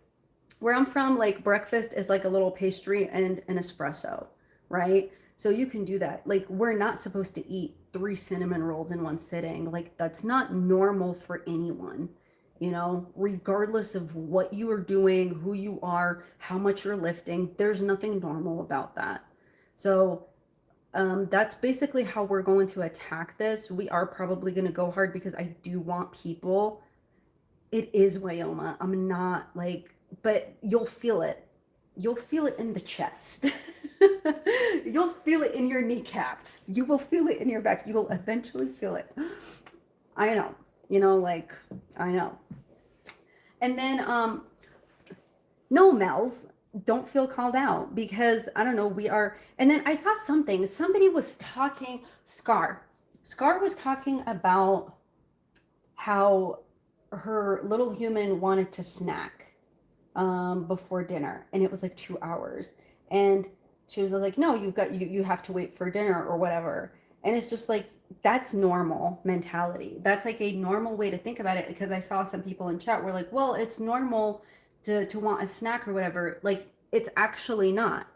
where I'm from, like breakfast is like a little pastry and an espresso, right? So you can do that. Like we're not supposed to eat 3 cinnamon rolls in one sitting. Like that's not normal for anyone, regardless of what you are doing, who you are, how much you're lifting, there's nothing normal about that. So that's basically how we're going to attack this. We are probably going to go hard because I do want people. It is Wyoma. I'm not like, but you'll feel it. You'll feel it in the chest. You'll feel it in your kneecaps. You will feel it in your back. You will eventually feel it. I know. Like, I know. And then, no, Mel's, don't feel called out because I don't know, we are. And then I saw somebody was talking, Scar was talking about how her little human wanted to snack before dinner, and it was like 2 hours, and she was like, no, you have to wait for dinner or whatever. And it's just like, that's normal mentality. That's like a normal way to think about it, because I saw some people in chat were like, well, it's normal to want a snack or whatever. Like it's actually not.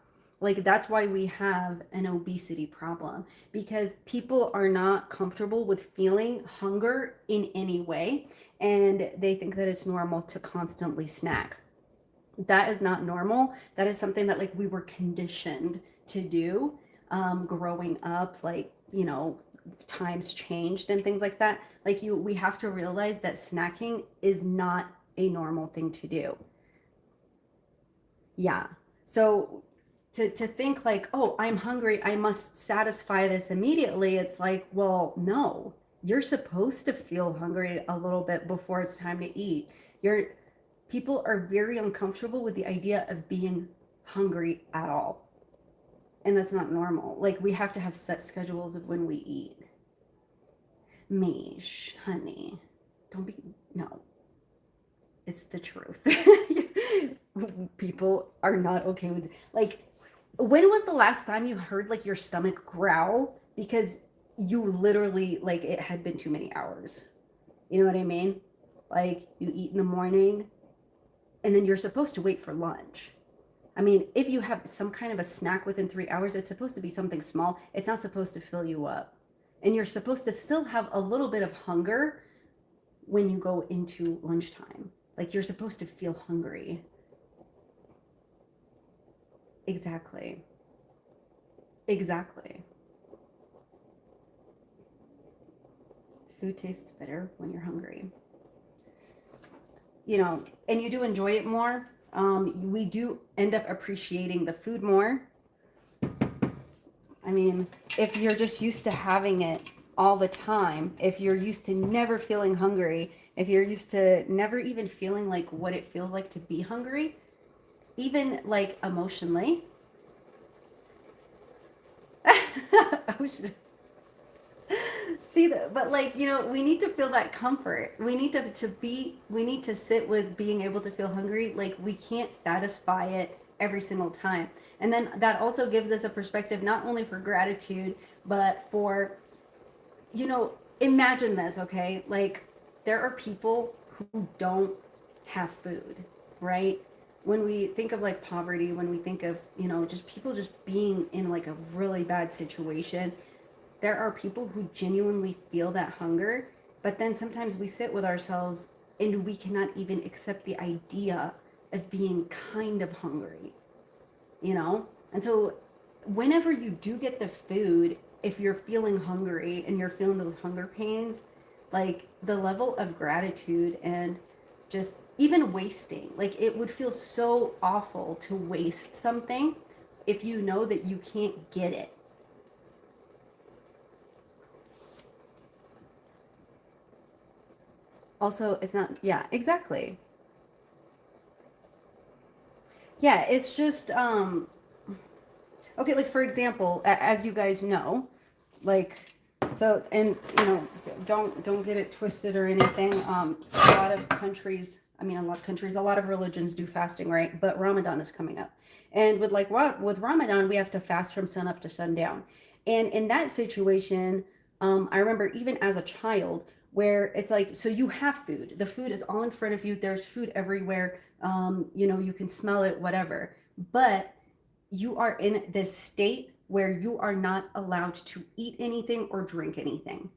Like that's why we have an obesity problem, because people are not comfortable with feeling hunger in any way, and they think that it's normal to constantly snack. That is not normal. That is something that like we were conditioned to do growing up, like, times changed and things like that. Like we have to realize that snacking is not a normal thing to do. Yeah. So to think like, oh, I'm hungry, I must satisfy this immediately. It's like, well, no, you're supposed to feel hungry a little bit before it's time to eat. People are very uncomfortable with the idea of being hungry at all. And that's not normal. Like we have to have set schedules of when we eat. Mish, honey, don't be, no, it's the truth. People are not okay with, like, when was the last time you heard like your stomach growl because you literally, like, it had been too many hours? You know what I mean? Like you eat in the morning and then you're supposed to wait for lunch. I mean, if you have some kind of a snack within 3 hours, it's supposed to be something small. It's not supposed to fill you up. And you're supposed to still have a little bit of hunger when you go into lunchtime. Like you're supposed to feel hungry. Exactly. Exactly. Food tastes better when you're hungry. And you do enjoy it more. We do end up appreciating the food more. I mean, if you're just used to having it all the time, if you're used to never feeling hungry, if you're used to never even feeling like what it feels like to be hungry, even like emotionally. Oh, see that, but like, we need to feel that comfort. We need we need to sit with being able to feel hungry. Like we can't satisfy it every single time. And then that also gives us a perspective, not only for gratitude, but for, imagine this, okay? Like there are people who don't have food, right? When we think of like poverty, when we think of, just people just being in like a really bad situation, there are people who genuinely feel that hunger, but then sometimes we sit with ourselves and we cannot even accept the idea of being kind of hungry, And so whenever you do get the food, if you're feeling hungry and you're feeling those hunger pains, like the level of gratitude and just even wasting, like it would feel so awful to waste something if you know that you can't get it. Also, it's not, yeah, exactly. Yeah, it's just, okay, like for example, as you guys know, like, so, and, don't get it twisted or anything. A lot of countries, a lot of religions do fasting, right? But Ramadan is coming up. And with with Ramadan, we have to fast from sun up to sundown. And in that situation, I remember even as a child, where it's like, so you have food, the food is all in front of you, there's food everywhere, you know, you can smell it, whatever, but you are in this state where you are not allowed to eat anything or drink anything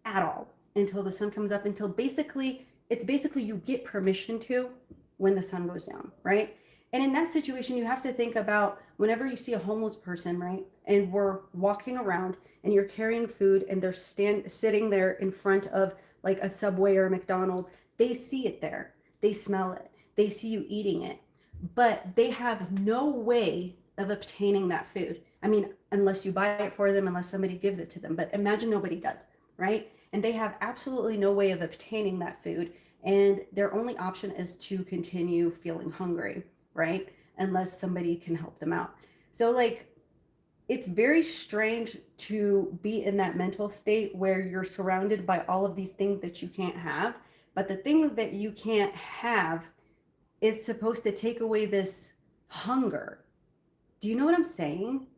at all until the sun comes up, until basically it's basically you get permission to when the sun goes down, right? And in that situation, you have to think about whenever you see a homeless person, right? And we're walking around and you're carrying food and they're sitting there in front of like a Subway or a McDonald's. They see it there. They smell it. They see you eating it. But they have no way of obtaining that food. I mean, unless you buy it for them, unless somebody gives it to them. But imagine nobody does, right? And they have absolutely no way of obtaining that food. And their only option is to continue feeling hungry, right? Unless somebody can help them out. So like, it's very strange to be in that mental state where you're surrounded by all of these things that you can't have, but the thing that you can't have is supposed to take away this hunger. Do you know what I'm saying?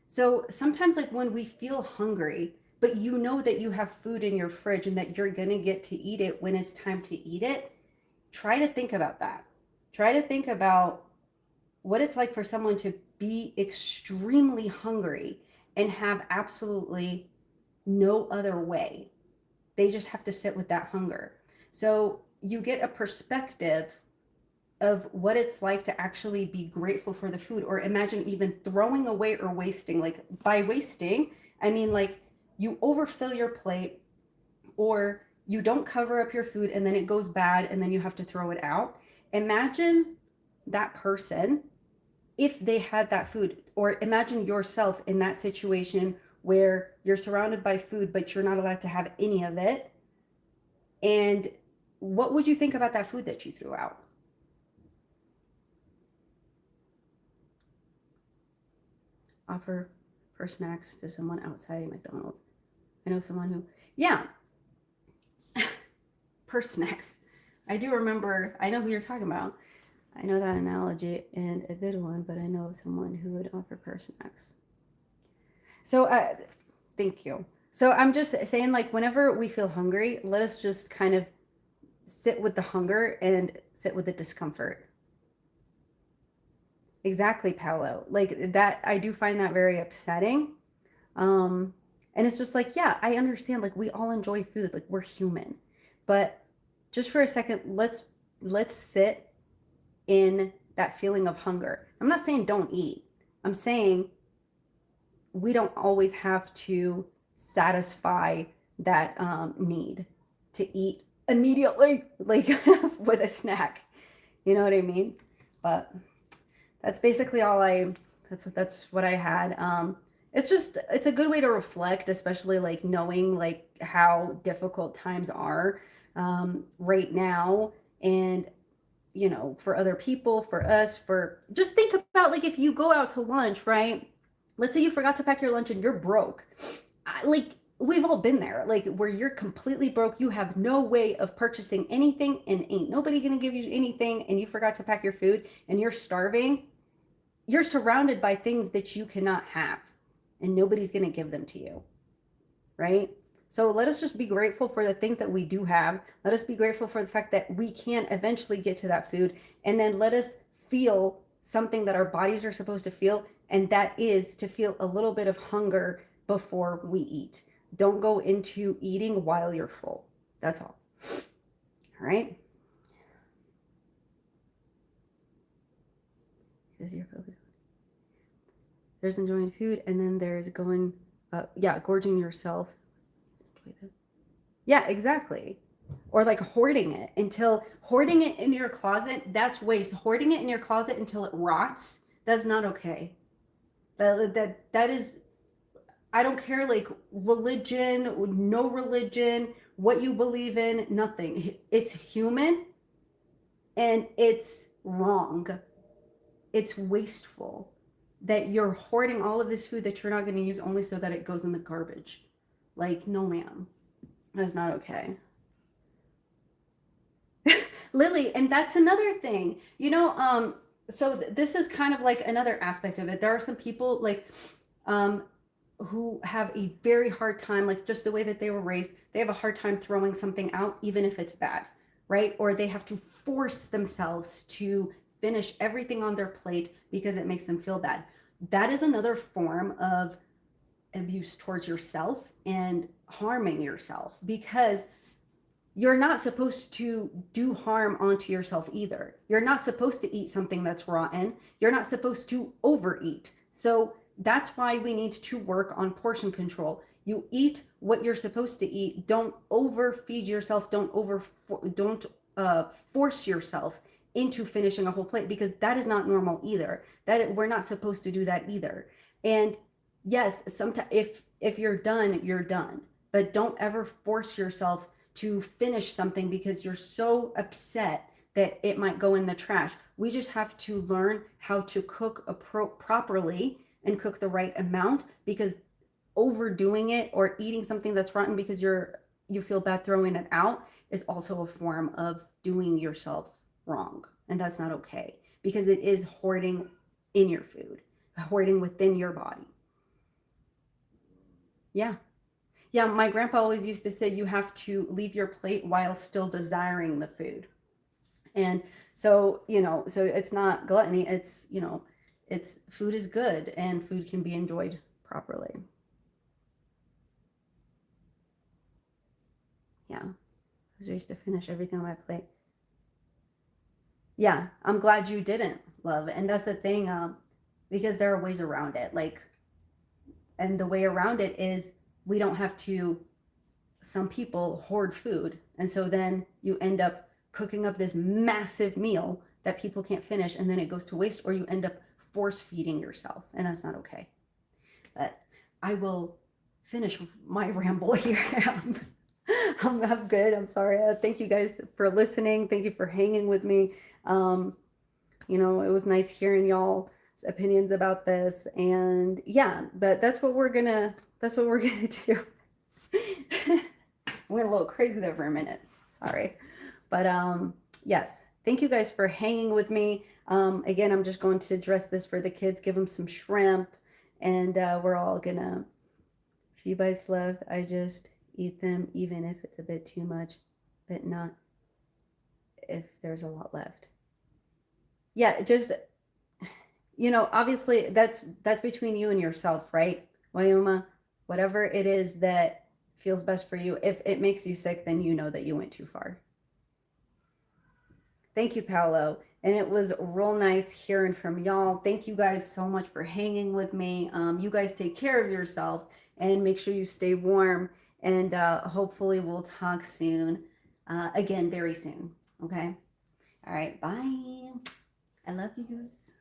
So sometimes like when we feel hungry, but you know that you have food in your fridge and that you're going to get to eat it when it's time to eat it, try to think about that. Try to think about what it's like for someone to be extremely hungry and have absolutely no other way. They just have to sit with that hunger. So you get a perspective of what it's like to actually be grateful for the food, or imagine even throwing away or wasting. Like by wasting, I mean like you overfill your plate, or you don't cover up your food and then it goes bad and then you have to throw it out. Imagine that person if they had that food, or imagine yourself in that situation where you're surrounded by food but you're not allowed to have any of it. And what would you think about that food that you threw out? Offer for snacks to someone outside McDonald's. I know someone who, yeah, per snacks. I do remember, I know who you're talking about. I know that analogy and a good one, but I know someone who would offer per snacks. So thank you. So I'm just saying, like, whenever we feel hungry, let us just kind of sit with the hunger and sit with the discomfort. Exactly, Paolo. Like that, I do find that very upsetting. And it's just like, yeah, I understand. Like we all enjoy food. Like we're human. But just for a second, let's sit in that feeling of hunger. I'm not saying don't eat. I'm saying we don't always have to satisfy that need to eat immediately, like with a snack. You know what I mean? But that's basically all that's what I had. It's a good way to reflect, especially like knowing like how difficult times are right now. And, you know, for other people, for us, for just think about like if you go out to lunch, right? Let's say you forgot to pack your lunch and you're broke. Like we've all been there, like where you're completely broke, you have no way of purchasing anything and ain't nobody gonna give you anything, and you forgot to pack your food and you're starving. You're surrounded by things that you cannot have and nobody's going to give them to you, right? So let us just be grateful for the things that we do have. Let us be grateful for the fact that we can eventually get to that food, and then let us feel something that our bodies are supposed to feel, and that is to feel a little bit of hunger before we eat. Don't go into eating while you're full. That's all. All right? Because you're focused. There's enjoying food, and then there's going, gorging yourself. Yeah, exactly. Or like hoarding it in your closet. That's waste. Hoarding it in your closet until it rots. That's not okay. That is. I don't care like religion, no religion, what you believe in, nothing. It's human, and it's wrong. It's wasteful that you're hoarding all of this food that you're not going to use only so that it goes in the garbage. Like, no, ma'am. That's not okay. Lily, and that's another thing. You know, so this is kind of like another aspect of it. There are some people like who have a very hard time, like just the way that they were raised, they have a hard time throwing something out, even if it's bad, right? Or they have to force themselves to finish everything on their plate because it makes them feel bad. That is another form of abuse towards yourself and harming yourself, because you're not supposed to do harm onto yourself either. You're not supposed to eat something that's rotten. You're not supposed to overeat. So that's why we need to work on portion control. You eat what you're supposed to eat. Don't overfeed yourself. Don't force yourself into finishing a whole plate, because that is not normal either. That we're not supposed to do that either. And yes, sometimes if you're done, you're done. But don't ever force yourself to finish something because you're so upset that it might go in the trash. We just have to learn how to cook properly and cook the right amount, because overdoing it or eating something that's rotten because you feel bad throwing it out is also a form of doing yourself wrong. And that's not okay, because it is hoarding in your food, hoarding within your body. Yeah. Yeah, my grandpa always used to say you have to leave your plate while still desiring the food. And so, so it's not gluttony, it's, it's food is good and food can be enjoyed properly. Yeah, I was raised to finish everything on my plate. Yeah, I'm glad you didn't, love. And that's the thing, because there are ways around it. Like, and the way around it is we don't have to, some people hoard food. And so then you end up cooking up this massive meal that people can't finish, and then it goes to waste, or you end up force feeding yourself. And that's not okay. But I will finish my ramble here. I'm good. I'm sorry. Thank you guys for listening. Thank you for hanging with me. It was nice hearing y'all's opinions about this, and yeah, but that's what we're gonna do. Went a little crazy there for a minute. Sorry. But yes, thank you guys for hanging with me. Again, I'm just going to dress this for the kids, give them some shrimp, and we're all gonna, a few bites left. I just eat them, even if it's a bit too much, but not if there's a lot left. Yeah, just, obviously that's between you and yourself, right? Wayuma, whatever it is that feels best for you. If it makes you sick, then you know that you went too far. Thank you, Paolo. And it was real nice hearing from y'all. Thank you guys so much for hanging with me. You guys take care of yourselves and make sure you stay warm. And hopefully we'll talk soon. Again, very soon. Okay? All right. Bye. I love you guys.